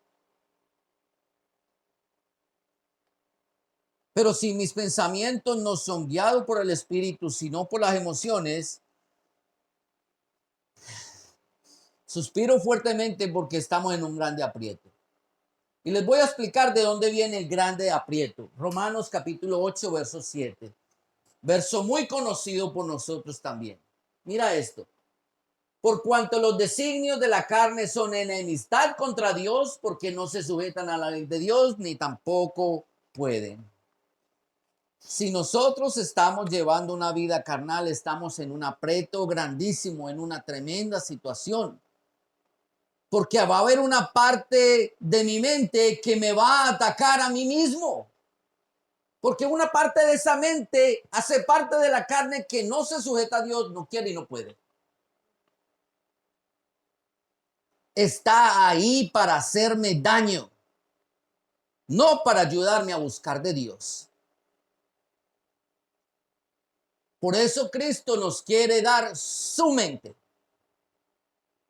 Speaker 1: Pero si mis pensamientos no son guiados por el Espíritu, sino por las emociones, suspiro fuertemente porque estamos en un grande aprieto. Y les voy a explicar de dónde viene el grande aprieto. Romanos capítulo 8, verso 7. Verso muy conocido por nosotros también. Mira esto. Por cuanto los designios de la carne son enemistad contra Dios, porque no se sujetan a la ley de Dios, ni tampoco pueden. Si nosotros estamos llevando una vida carnal, estamos en un aprieto grandísimo, en una tremenda situación. Porque va a haber una parte de mi mente que me va a atacar a mí mismo. Porque una parte de esa mente hace parte de la carne que no se sujeta a Dios, no quiere y no puede. Está ahí para hacerme daño, no para ayudarme a buscar de Dios. Por eso Cristo nos quiere dar su mente,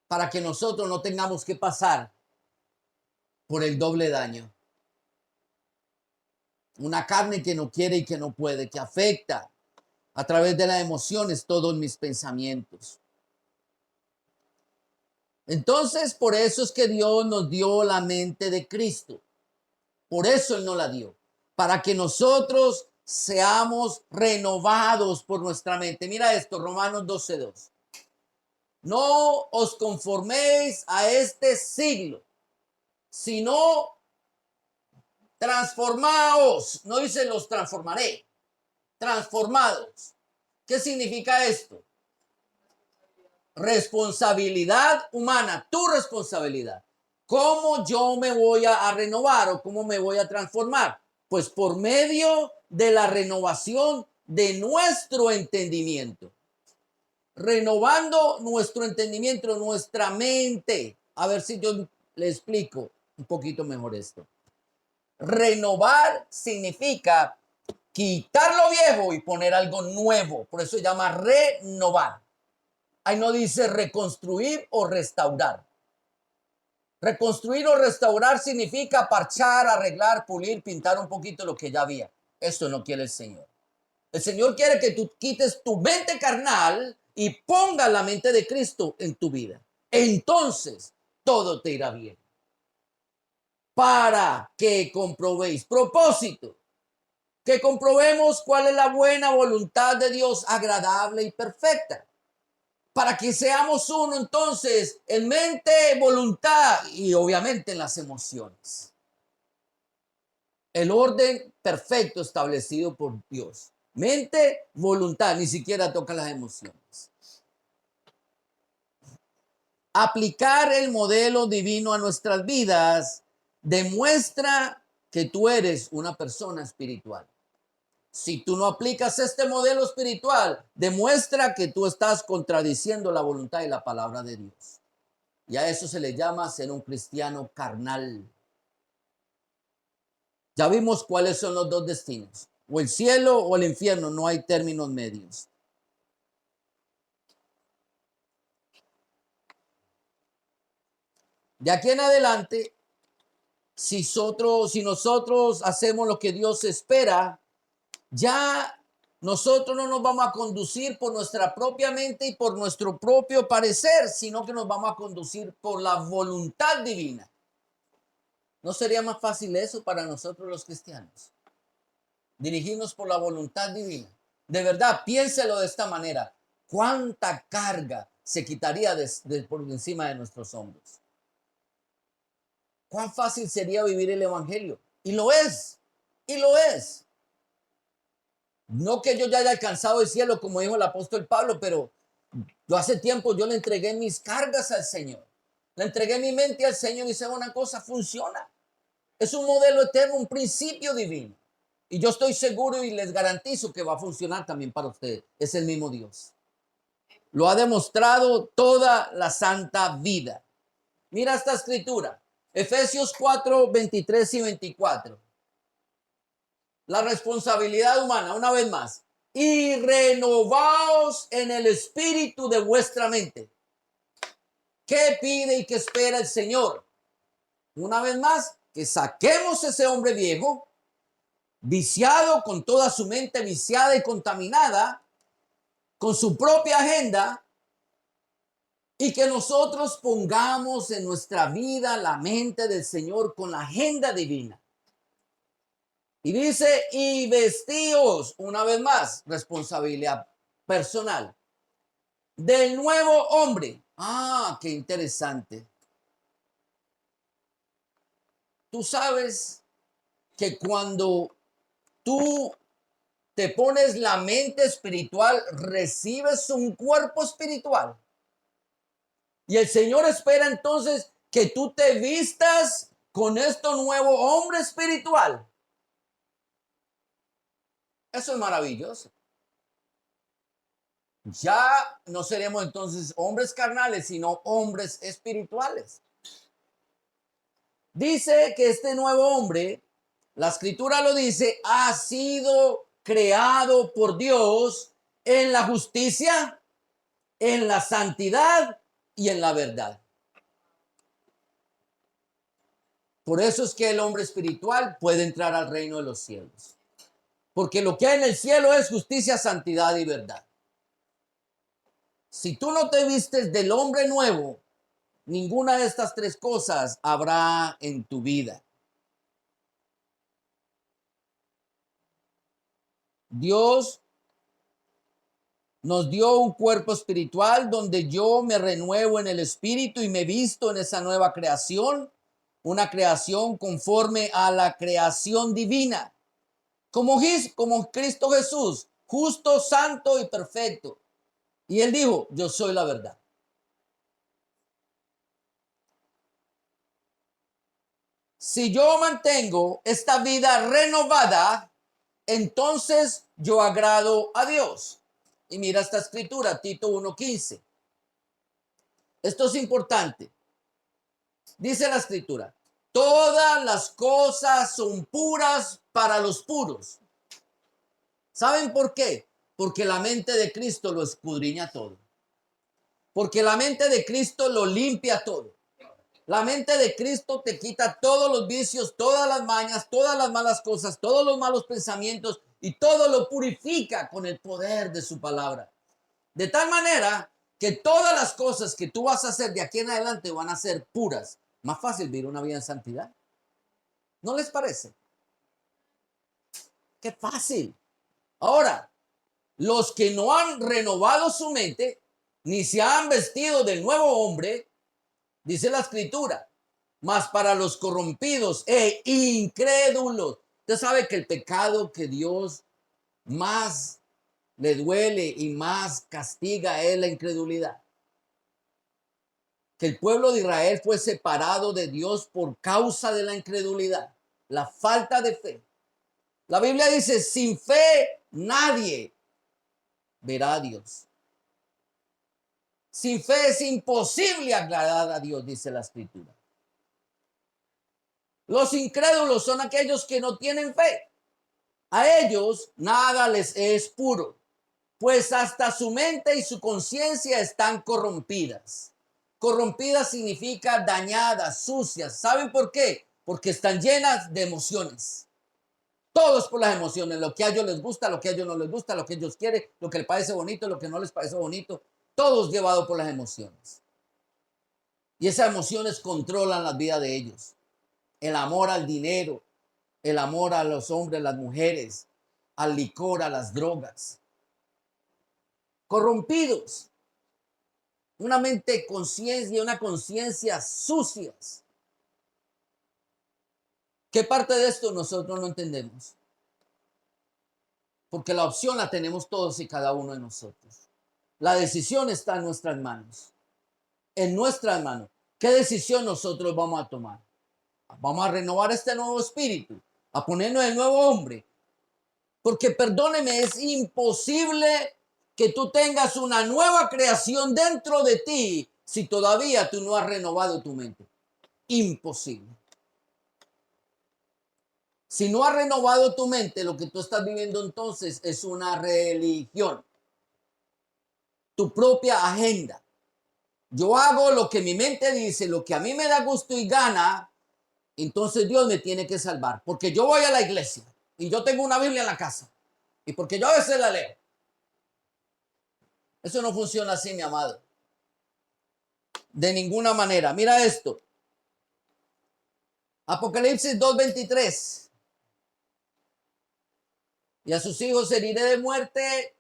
Speaker 1: para que nosotros no tengamos que pasar por el doble daño. Una carne que no quiere y que no puede, que afecta a través de las emociones todos mis pensamientos. Entonces, por eso es que Dios nos dio la mente de Cristo. Por eso Él nos la dio. Para que nosotros seamos renovados por nuestra mente. Mira esto, Romanos 12:2. No os conforméis a este siglo, sino transformaos. No dice los transformaré, transformados. ¿Qué significa esto? Responsabilidad humana, tu responsabilidad. ¿Cómo yo me voy a renovar o cómo me voy a transformar? Pues por medio de la renovación de nuestro entendimiento. Renovando nuestro entendimiento, nuestra mente. A ver si yo le explico un poquito mejor esto. Renovar significa quitar lo viejo y poner algo nuevo. Por eso se llama renovar. Ahí no dice reconstruir o restaurar. Reconstruir o restaurar significa parchar, arreglar, pulir, pintar un poquito lo que ya había. Eso no quiere el Señor. El Señor quiere que tú quites tu mente carnal y pongas la mente de Cristo en tu vida. Entonces, todo te irá bien. Para que comprobéis. Propósito. Que comprobemos cuál es la buena voluntad de Dios, agradable y perfecta. Para que seamos uno entonces en mente, voluntad y obviamente en las emociones. El orden perfecto establecido por Dios. Mente, voluntad, ni siquiera toca las emociones. Aplicar el modelo divino a nuestras vidas demuestra que tú eres una persona espiritual. Si tú no aplicas este modelo espiritual, demuestra que tú estás contradiciendo la voluntad y la palabra de Dios. Y a eso se le llama ser un cristiano carnal. Ya vimos cuáles son los dos destinos, o el cielo o el infierno, no hay términos medios. De aquí en adelante, si nosotros hacemos lo que Dios espera, ya nosotros no nos vamos a conducir por nuestra propia mente y por nuestro propio parecer, sino que nos vamos a conducir por la voluntad divina. ¿No sería más fácil eso para nosotros los cristianos? Dirigirnos por la voluntad divina. De verdad, piénselo de esta manera. ¿Cuánta carga se quitaría por encima de nuestros hombros? ¿Cuán fácil sería vivir el evangelio? Y lo es. Y lo es. No que yo ya haya alcanzado el cielo, como dijo el apóstol Pablo, pero yo hace tiempo yo le entregué mis cargas al Señor. Le entregué mi mente al Señor y sé una cosa, funciona. Es un modelo eterno, un principio divino. Y yo estoy seguro y les garantizo que va a funcionar también para ustedes. Es el mismo Dios. Lo ha demostrado toda la santa vida. Mira esta escritura. Efesios 4, 23 y 24. La responsabilidad humana, una vez más. Y renovaos en el espíritu de vuestra mente. ¿Qué pide y qué espera el Señor? Una vez más, que saquemos ese hombre viejo, viciado, con toda su mente viciada y contaminada, con su propia agenda, y que nosotros pongamos en nuestra vida la mente del Señor con la agenda divina. Y dice, y vestíos, una vez más, responsabilidad personal, del nuevo hombre. Ah, qué interesante. Tú sabes que cuando tú te pones la mente espiritual, recibes un cuerpo espiritual. Y el Señor espera entonces que tú te vistas con este nuevo hombre espiritual. Eso es maravilloso. Ya no seremos entonces hombres carnales, sino hombres espirituales. Dice que este nuevo hombre, la escritura lo dice, ha sido creado por Dios en la justicia, en la santidad y en la verdad. Por eso es que el hombre espiritual puede entrar al reino de los cielos. Porque lo que hay en el cielo es justicia, santidad y verdad. Si tú no te vistes del hombre nuevo, ninguna de estas tres cosas habrá en tu vida. Dios nos dio un cuerpo espiritual donde yo me renuevo en el espíritu y me visto en esa nueva creación, una creación conforme a la creación divina, como Cristo Jesús, justo, santo y perfecto. Y él dijo, yo soy la verdad. Si yo mantengo esta vida renovada, entonces yo agrado a Dios. Y mira esta escritura, Tito 1:15. Esto es importante. Dice la escritura, todas las cosas son puras para los puros. ¿Saben por qué? Porque la mente de Cristo lo escudriña todo. Porque la mente de Cristo lo limpia todo. La mente de Cristo te quita todos los vicios, todas las mañas, todas las malas cosas, todos los malos pensamientos y todo lo purifica con el poder de su palabra. De tal manera que todas las cosas que tú vas a hacer de aquí en adelante van a ser puras. Más fácil vivir una vida en santidad. ¿No les parece? Qué fácil. Ahora, los que no han renovado su mente, ni se han vestido del nuevo hombre, dice la escritura, mas para los corrompidos e incrédulos. Usted sabe que el pecado que Dios más le duele y más castiga es la incredulidad. Que el pueblo de Israel fue separado de Dios por causa de la incredulidad. la falta de fe. La Biblia dice, sin fe nadie verá a Dios. Sin fe es imposible agradar a Dios, dice la Escritura. Los incrédulos son aquellos que no tienen fe. A ellos nada les es puro, pues hasta su mente y su conciencia están corrompidas. Corrompidas significa dañadas, sucias. ¿Saben por qué? Porque están llenas de emociones. Todos por las emociones, lo que a ellos les gusta, lo que a ellos no les gusta, lo que ellos quieren, lo que les parece bonito, lo que no les parece bonito. Todos llevados por las emociones. Y esas emociones controlan la vida de ellos. El amor al dinero, el amor a los hombres, las mujeres, al licor, a las drogas. Corrompidos. Una mente conciencia, una conciencia sucias. ¿Qué parte de esto nosotros no entendemos? Porque la opción la tenemos todos y cada uno de nosotros. La decisión está en nuestras manos. En nuestras manos. ¿Qué decisión nosotros vamos a tomar? Vamos a renovar este nuevo espíritu, a ponernos el nuevo hombre. Porque perdóneme, es imposible que tú tengas una nueva creación dentro de ti si todavía tú no has renovado tu mente. Imposible. Si no has renovado tu mente, lo que tú estás viviendo entonces es una religión. Tu propia agenda. Yo hago lo que mi mente dice, lo que a mí me da gusto y gana, entonces Dios me tiene que salvar. Porque yo voy a la iglesia y yo tengo una Biblia en la casa. Y porque yo a veces la leo. Eso no funciona así, mi amado. De ninguna manera. Mira esto. Apocalipsis 2:23. Y a sus hijos heriré de muerte,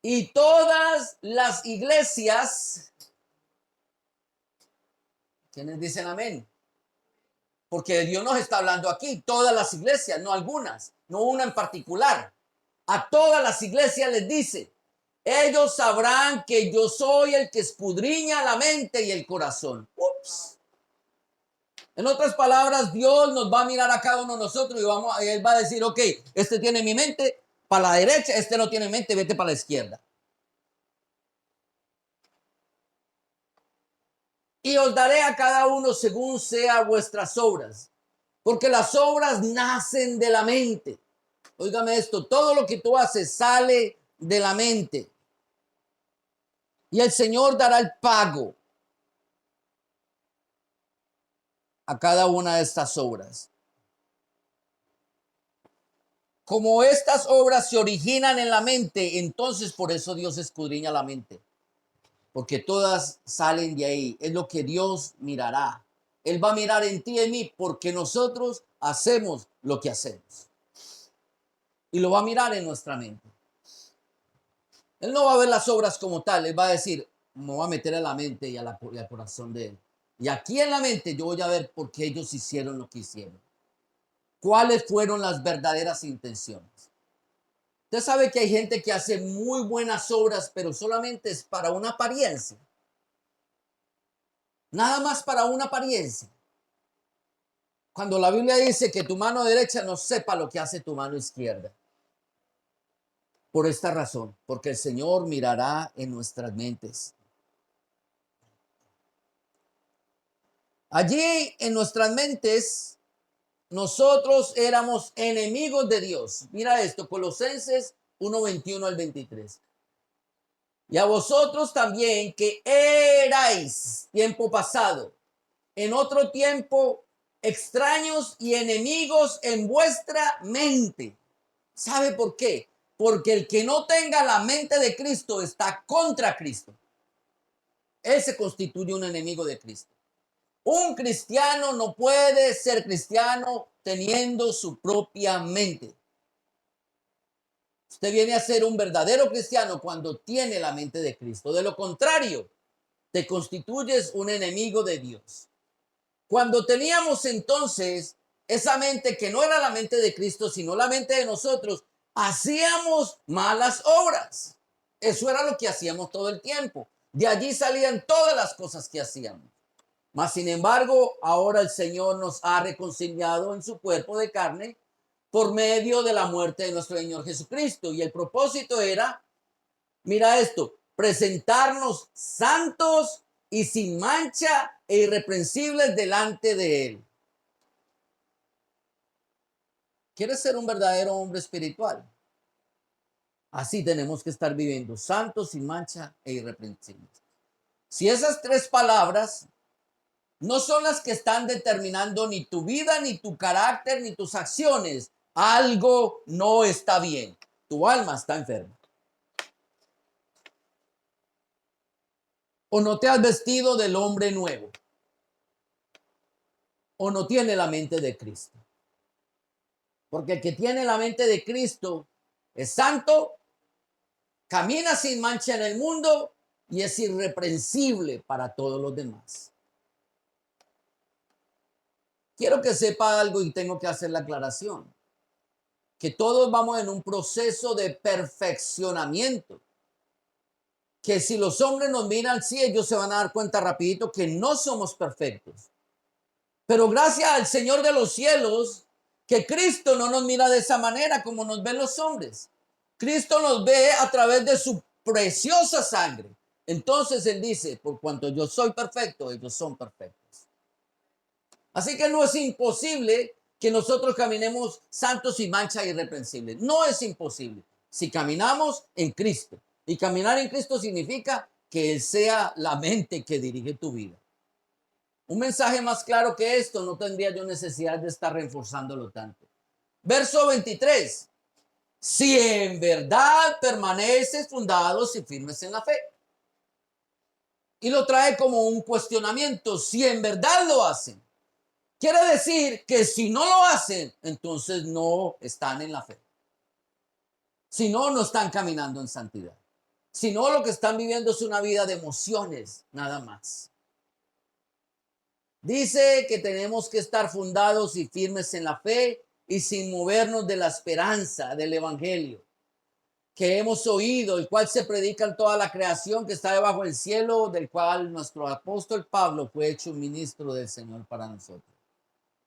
Speaker 1: y todas las iglesias. ¿Quiénes dicen amén? Porque Dios nos está hablando aquí. Todas las iglesias, no algunas, no una en particular. A todas las iglesias les dice: ellos sabrán que yo soy el que escudriña la mente y el corazón. Ups. En otras palabras, Dios nos va a mirar a cada uno de nosotros y Él va a decir: ok, este tiene mi mente para la derecha, este no tiene mente, vete para la izquierda. Y os daré a cada uno según sea vuestras obras, porque las obras nacen de la mente. Óigame esto, todo lo que tú haces sale de la mente. Y el Señor dará el pago a cada una de estas obras. Como estas obras se originan en la mente, entonces por eso Dios escudriña la mente. Porque todas salen de ahí. Es lo que Dios mirará. Él va a mirar en ti y en mí porque nosotros hacemos lo que hacemos. Y lo va a mirar en nuestra mente. Él no va a ver las obras como tal. Él va a decir: me va a meter a la mente y al corazón de él. Y aquí en la mente yo voy a ver por qué ellos hicieron lo que hicieron. ¿Cuáles fueron las verdaderas intenciones? Usted sabe que hay gente que hace muy buenas obras, pero solamente es para una apariencia. Nada más para una apariencia. Cuando la Biblia dice que tu mano derecha no sepa lo que hace tu mano izquierda. Por esta razón, porque el Señor mirará en nuestras mentes. Allí en nuestras mentes, nosotros éramos enemigos de Dios. Mira esto, Colosenses 1:21 al 23. Y a vosotros también, que erais tiempo pasado, en otro tiempo, extraños y enemigos en vuestra mente. ¿Sabe por qué? Porque el que no tenga la mente de Cristo está contra Cristo. Él se constituye un enemigo de Cristo. Un cristiano no puede ser cristiano teniendo su propia mente. Usted viene a ser un verdadero cristiano cuando tiene la mente de Cristo. De lo contrario, te constituyes un enemigo de Dios. Cuando teníamos entonces esa mente que no era la mente de Cristo, sino la mente de nosotros, hacíamos malas obras. Eso era lo que hacíamos todo el tiempo. De allí salían todas las cosas que hacíamos. Mas, sin embargo, ahora el Señor nos ha reconciliado en su cuerpo de carne por medio de la muerte de nuestro Señor Jesucristo. Y el propósito era, mira esto, presentarnos santos y sin mancha e irreprensibles delante de Él. ¿Quieres ser un verdadero hombre espiritual? Así tenemos que estar viviendo, santos, sin mancha e irreprensibles. Si esas tres palabras no son las que están determinando ni tu vida, ni tu carácter, ni tus acciones, algo no está bien. Tu alma está enferma. O no te has vestido del hombre nuevo. O no tiene la mente de Cristo. Porque el que tiene la mente de Cristo es santo, camina sin mancha en el mundo y es irreprensible para todos los demás. Quiero que sepa algo y tengo que hacer la aclaración. Que todos vamos en un proceso de perfeccionamiento. Que si los hombres nos miran, sí, ellos se van a dar cuenta rapidito que no somos perfectos. Pero gracias al Señor de los cielos, que Cristo no nos mira de esa manera como nos ven los hombres. Cristo nos ve a través de su preciosa sangre. Entonces Él dice, por cuanto yo soy perfecto, ellos son perfectos. Así que no es imposible que nosotros caminemos santos y mancha irreprensibles. No es imposible. Si caminamos en Cristo. Y caminar en Cristo significa que Él sea la mente que dirige tu vida. Un mensaje más claro que esto no tendría yo necesidad de estar reforzándolo tanto. Verso 23. Si en verdad permaneces fundados y firmes en la fe. Y lo trae como un cuestionamiento. Si en verdad lo hacen. Quiere decir que si no lo hacen, entonces no están en la fe. Si no, no están caminando en santidad. Si no, lo que están viviendo es una vida de emociones, nada más. Dice que tenemos que estar fundados y firmes en la fe y sin movernos de la esperanza del evangelio que hemos oído, el cual se predica en toda la creación que está debajo del cielo, del cual nuestro apóstol Pablo fue hecho un ministro del Señor para nosotros.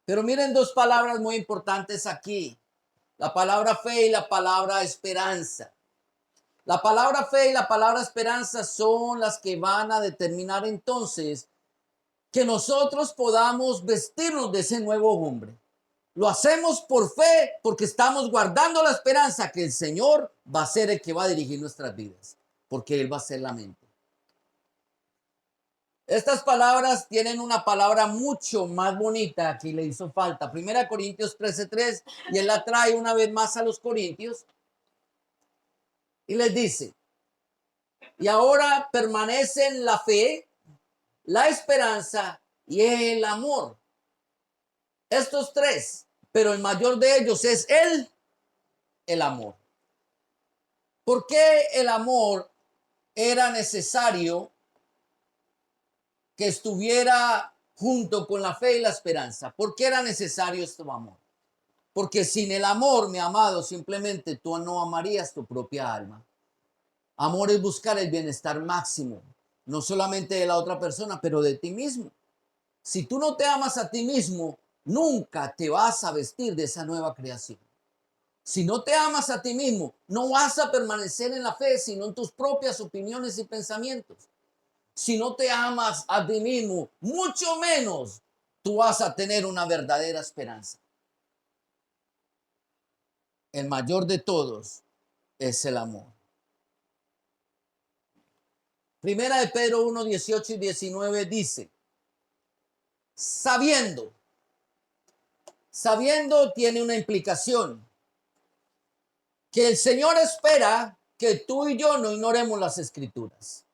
Speaker 1: Pero miren dos palabras muy importantes aquí. La palabra fe y la palabra esperanza. La palabra fe y la palabra esperanza son las que van a determinar entonces que nosotros podamos vestirnos de ese nuevo hombre. Lo hacemos por fe porque estamos guardando la esperanza que el Señor va a ser el que va a dirigir nuestras vidas, porque Él va a ser la mente. Estas palabras tienen una palabra mucho más bonita que le hizo falta. 1 Corintios 13:3, y Él la trae una vez más a los Corintios y les dice, y ahora permanecen la fe, la esperanza y el amor. Estos tres, pero el mayor de ellos es el amor. ¿Por qué el amor era necesario que estuviera junto con la fe y la esperanza? ¿Por qué era necesario este amor? Porque sin el amor, mi amado, simplemente tú no amarías tu propia alma. Amor es buscar el bienestar máximo, no solamente de la otra persona, pero de ti mismo. Si tú no te amas a ti mismo, nunca te vas a vestir de esa nueva creación. Si no te amas a ti mismo, no vas a permanecer en la fe, sino en tus propias opiniones y pensamientos. Si no te amas a ti mismo, mucho menos tú vas a tener una verdadera esperanza. El mayor de todos es el amor. Primera de Pedro 1, 18 y 19 dice, sabiendo tiene una implicación, que el Señor espera que tú y yo no ignoremos las escrituras.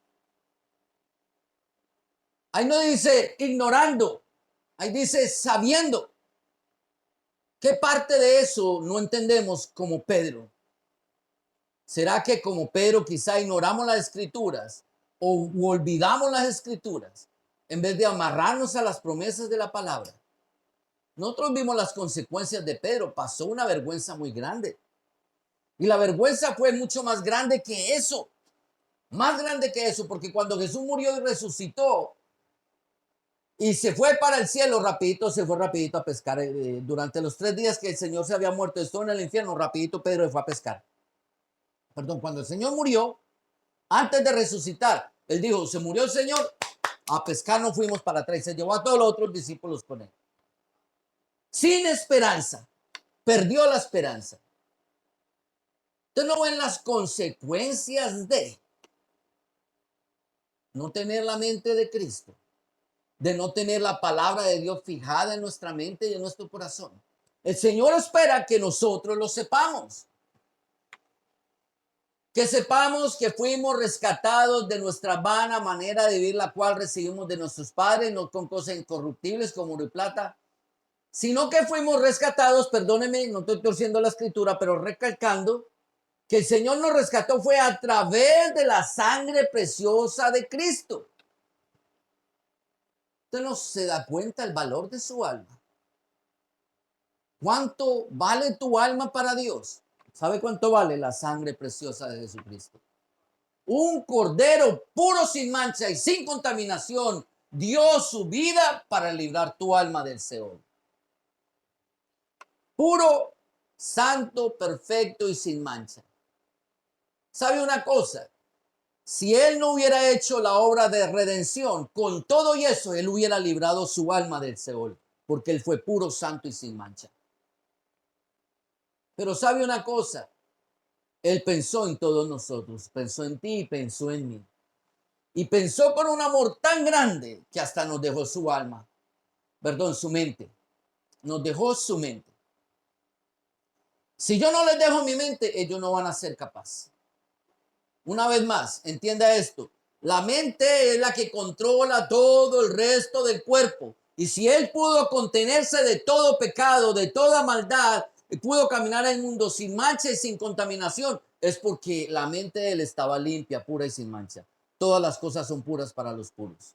Speaker 1: Ahí no dice ignorando, ahí dice sabiendo. ¿Qué parte de eso no entendemos como Pedro? ¿Será que como Pedro quizá ignoramos las escrituras o olvidamos las escrituras en vez de amarrarnos a las promesas de la palabra? Nosotros vimos las consecuencias de Pedro, pasó una vergüenza muy grande. Y la vergüenza fue mucho más grande que eso. Más grande que eso, porque cuando Jesús murió y resucitó, y se fue para el cielo rapidito, se fue rapidito a pescar. Durante los 3 días que el Señor se había muerto, estuvo en el infierno, rapidito Pedro fue a pescar. Perdón, cuando el Señor murió, antes de resucitar, él dijo, se murió el Señor, a pescar nos fuimos para atrás, y se llevó a todos los otros discípulos con él. Sin esperanza, perdió la esperanza. Usted no ven las consecuencias de no tener la mente de Cristo, de no tener la palabra de Dios fijada en nuestra mente y en nuestro corazón. El Señor espera que nosotros lo sepamos. Que sepamos que fuimos rescatados de nuestra vana manera de vivir, la cual recibimos de nuestros padres, no con cosas incorruptibles como oro y plata, sino que fuimos rescatados, perdónenme, no estoy torciendo la escritura, pero recalcando que el Señor nos rescató fue a través de la sangre preciosa de Cristo. Usted no se da cuenta el valor de su alma. ¿Cuánto vale tu alma para Dios? ¿Sabe cuánto vale la sangre preciosa de Jesucristo? Un cordero puro, sin mancha y sin contaminación dio su vida para librar tu alma del Seol. Puro, santo, perfecto y sin mancha. ¿Sabe una cosa? Si él no hubiera hecho la obra de redención, con todo y eso, él hubiera librado su alma del Seol, porque él fue puro, santo y sin mancha. Pero ¿sabe una cosa? Él pensó en todos nosotros, pensó en ti y pensó en mí. Y pensó con un amor tan grande que hasta nos dejó su alma, perdón, su mente. Nos dejó su mente. Si yo no les dejo mi mente, ellos no van a ser capaces. Una vez más, entienda esto. La mente es la que controla todo el resto del cuerpo. Y si él pudo contenerse de todo pecado, de toda maldad, y pudo caminar en el mundo sin mancha y sin contaminación, es porque la mente de él estaba limpia, pura y sin mancha. Todas las cosas son puras para los puros.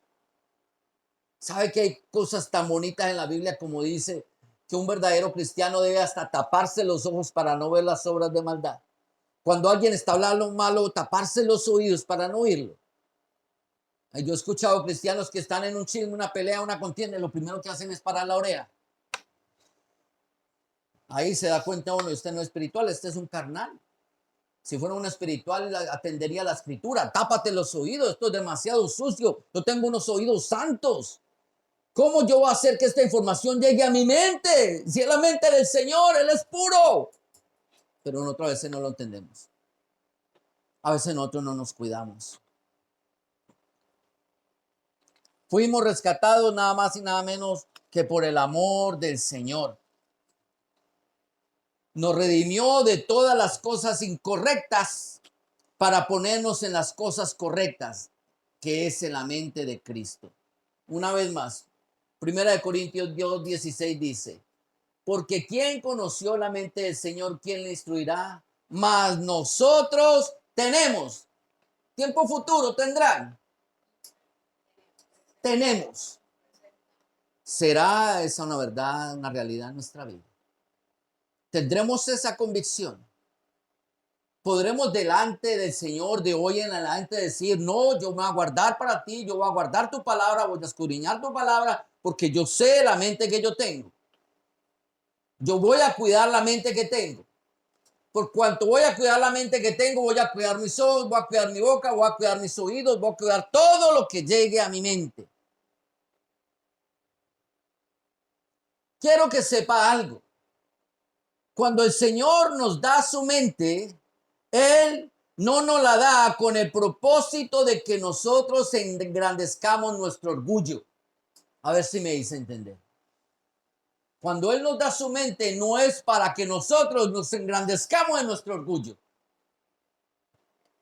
Speaker 1: ¿Sabe que hay cosas tan bonitas en la Biblia como dice que un verdadero cristiano debe hasta taparse los ojos para no ver las obras de maldad? Cuando alguien está hablando malo, taparse los oídos para no oírlo. Yo he escuchado cristianos que están en un chisme, una pelea, una contienda, y lo primero que hacen es parar la oreja. Ahí se da cuenta uno, este no es espiritual, este es un carnal. Si fuera un espiritual, atendería la escritura. Tápate los oídos, esto es demasiado sucio. Yo tengo unos oídos santos. ¿Cómo yo voy a hacer que esta información llegue a mi mente? Si es la mente del Señor, Él es puro. Pero otras veces no lo entendemos. A veces nosotros no nos cuidamos. Fuimos rescatados nada más y nada menos que por el amor del Señor. Nos redimió de todas las cosas incorrectas para ponernos en las cosas correctas, que es en la mente de Cristo. Una vez más, 1 Corintios 2:16 dice, porque ¿quién conoció la mente del Señor? ¿Quién le instruirá? Mas nosotros tenemos. Tiempo futuro tendrán. Tenemos. ¿Será esa una verdad, una realidad en nuestra vida? ¿Tendremos esa convicción? ¿Podremos delante del Señor de hoy en adelante decir, no, yo me voy a guardar para ti, yo voy a guardar tu palabra, voy a escudriñar tu palabra, porque yo sé la mente que yo tengo? Yo voy a cuidar la mente que tengo. Por cuanto voy a cuidar la mente que tengo, voy a cuidar mis ojos, voy a cuidar mi boca, voy a cuidar mis oídos, voy a cuidar todo lo que llegue a mi mente. Quiero que sepa algo. Cuando el Señor nos da su mente, Él no nos la da con el propósito de que nosotros engrandezcamos nuestro orgullo. A ver si me hice entender. Cuando Él nos da su mente, no es para que nosotros nos engrandezcamos en nuestro orgullo.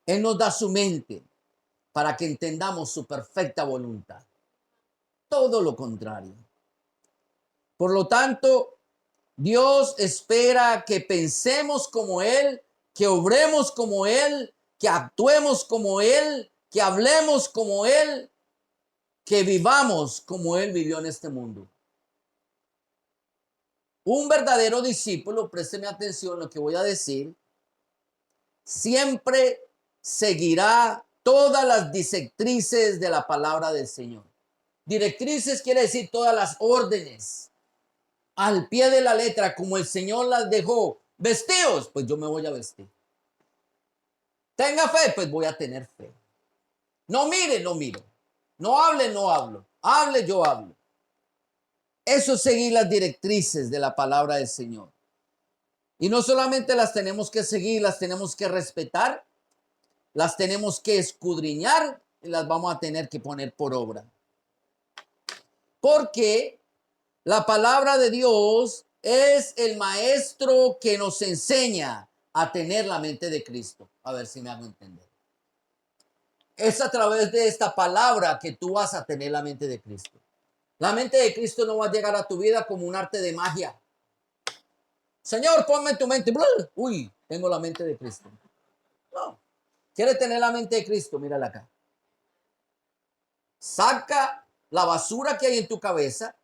Speaker 1: Él nos da su mente para que entendamos su perfecta voluntad. Todo lo contrario. Por lo tanto, Dios espera que pensemos como Él, que obremos como Él, que actuemos como Él, que hablemos como Él, que vivamos como Él vivió en este mundo. Un verdadero discípulo, présteme atención a lo que voy a decir, siempre seguirá todas las directrices de la palabra del Señor. Directrices quiere decir todas las órdenes al pie de la letra, como el Señor las dejó. Vestidos, pues yo me voy a vestir. Tenga fe, pues voy a tener fe. No mire, no miro. No hable, no hablo. Hable, yo hablo. Eso es seguir las directrices de la palabra del Señor. Y no solamente las tenemos que seguir, las tenemos que respetar, las tenemos que escudriñar y las vamos a tener que poner por obra. Porque la palabra de Dios es el maestro que nos enseña a tener la mente de Cristo. A ver si me hago entender. Es a través de esta palabra que tú vas a tener la mente de Cristo. La mente de Cristo no va a llegar a tu vida como un arte de magia. Señor, ponme en tu mente. Uy, tengo la mente de Cristo. No. ¿Quieres tener la mente de Cristo? Mírala acá. Saca la basura que hay en tu cabeza.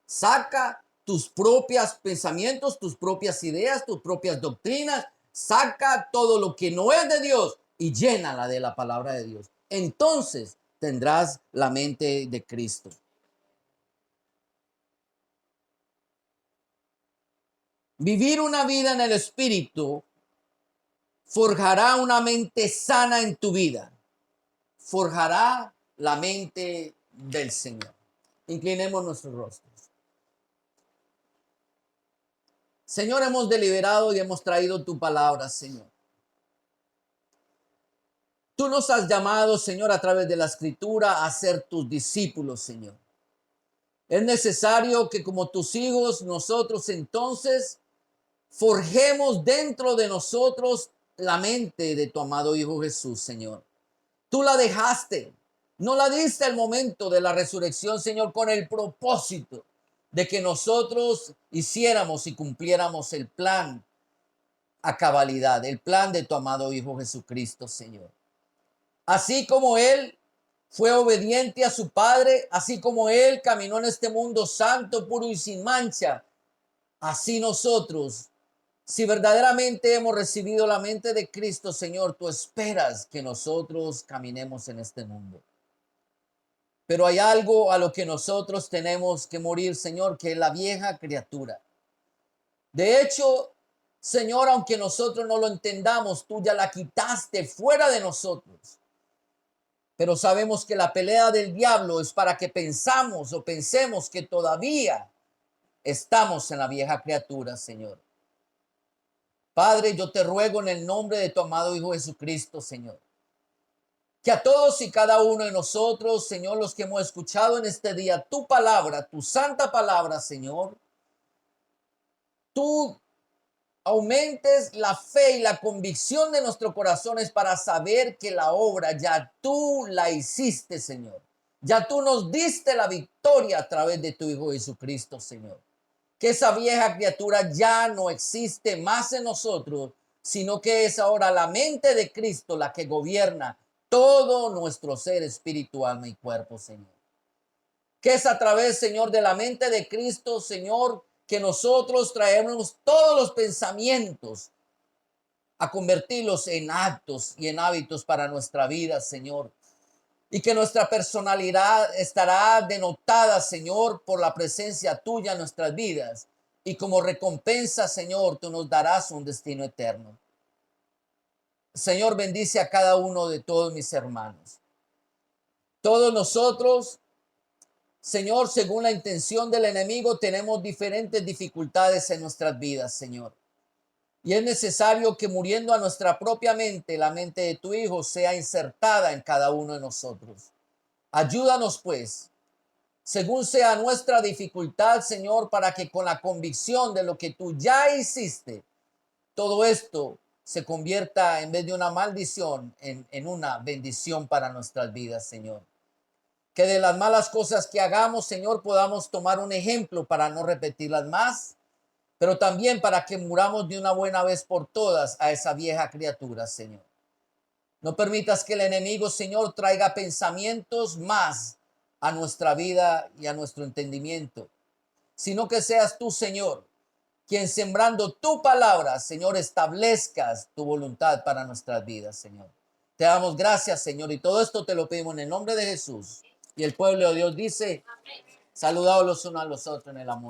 Speaker 1: Saca tus propios pensamientos, tus propias ideas, tus propias doctrinas. Saca todo lo que no es de Dios y llénala de la palabra de Dios. Entonces tendrás la mente de Cristo. Vivir una vida en el Espíritu forjará una mente sana en tu vida. Forjará la mente del Señor. Inclinemos nuestros rostros. Señor, hemos deliberado y hemos traído tu palabra, Señor. Tú nos has llamado, Señor, a través de la Escritura a ser tus discípulos, Señor. Es necesario que como tus hijos, nosotros entonces forjemos dentro de nosotros la mente de tu amado Hijo Jesús, Señor. Tú la dejaste, no la diste al momento de la resurrección, Señor, con el propósito de que nosotros hiciéramos y cumpliéramos el plan a cabalidad, el plan de tu amado Hijo Jesucristo, Señor. Así como Él fue obediente a su Padre, así como Él caminó en este mundo santo, puro y sin mancha, así nosotros, si verdaderamente hemos recibido la mente de Cristo, Señor, tú esperas que nosotros caminemos en este mundo. Pero hay algo a lo que nosotros tenemos que morir, Señor, que es la vieja criatura. De hecho, Señor, aunque nosotros no lo entendamos, tú ya la quitaste fuera de nosotros. Pero sabemos que la pelea del diablo es para que pensemos que todavía estamos en la vieja criatura, Señor. Padre, yo te ruego en el nombre de tu amado Hijo Jesucristo, Señor, que a todos y cada uno de nosotros, Señor, los que hemos escuchado en este día tu palabra, tu santa palabra, Señor, tú aumentes la fe y la convicción de nuestros corazones para saber que la obra ya tú la hiciste, Señor. Ya tú nos diste la victoria a través de tu Hijo Jesucristo, Señor. Que esa vieja criatura ya no existe más en nosotros, sino que es ahora la mente de Cristo la que gobierna todo nuestro ser espiritual, alma y cuerpo, Señor. Que es a través, Señor, de la mente de Cristo, Señor, que nosotros traemos todos los pensamientos a convertirlos en actos y en hábitos para nuestra vida, Señor. Y que nuestra personalidad estará denotada, Señor, por la presencia tuya en nuestras vidas. Y como recompensa, Señor, tú nos darás un destino eterno. Señor, bendice a cada uno de todos mis hermanos. Todos nosotros, Señor, según la intención del enemigo, tenemos diferentes dificultades en nuestras vidas, Señor. Y es necesario que muriendo a nuestra propia mente, la mente de tu Hijo sea insertada en cada uno de nosotros. Ayúdanos, pues, según sea nuestra dificultad, Señor, para que con la convicción de lo que tú ya hiciste, todo esto se convierta en vez de una maldición en una bendición para nuestras vidas, Señor. Que de las malas cosas que hagamos, Señor, podamos tomar un ejemplo para no repetirlas más, pero también para que muramos de una buena vez por todas a esa vieja criatura, Señor. No permitas que el enemigo, Señor, traiga pensamientos más a nuestra vida y a nuestro entendimiento, sino que seas tú, Señor, quien sembrando tu palabra, Señor, establezcas tu voluntad para nuestras vidas, Señor. Te damos gracias, Señor, y todo esto te lo pedimos en el nombre de Jesús. Y el pueblo de Dios dice, saludados los unos a los otros en el amor.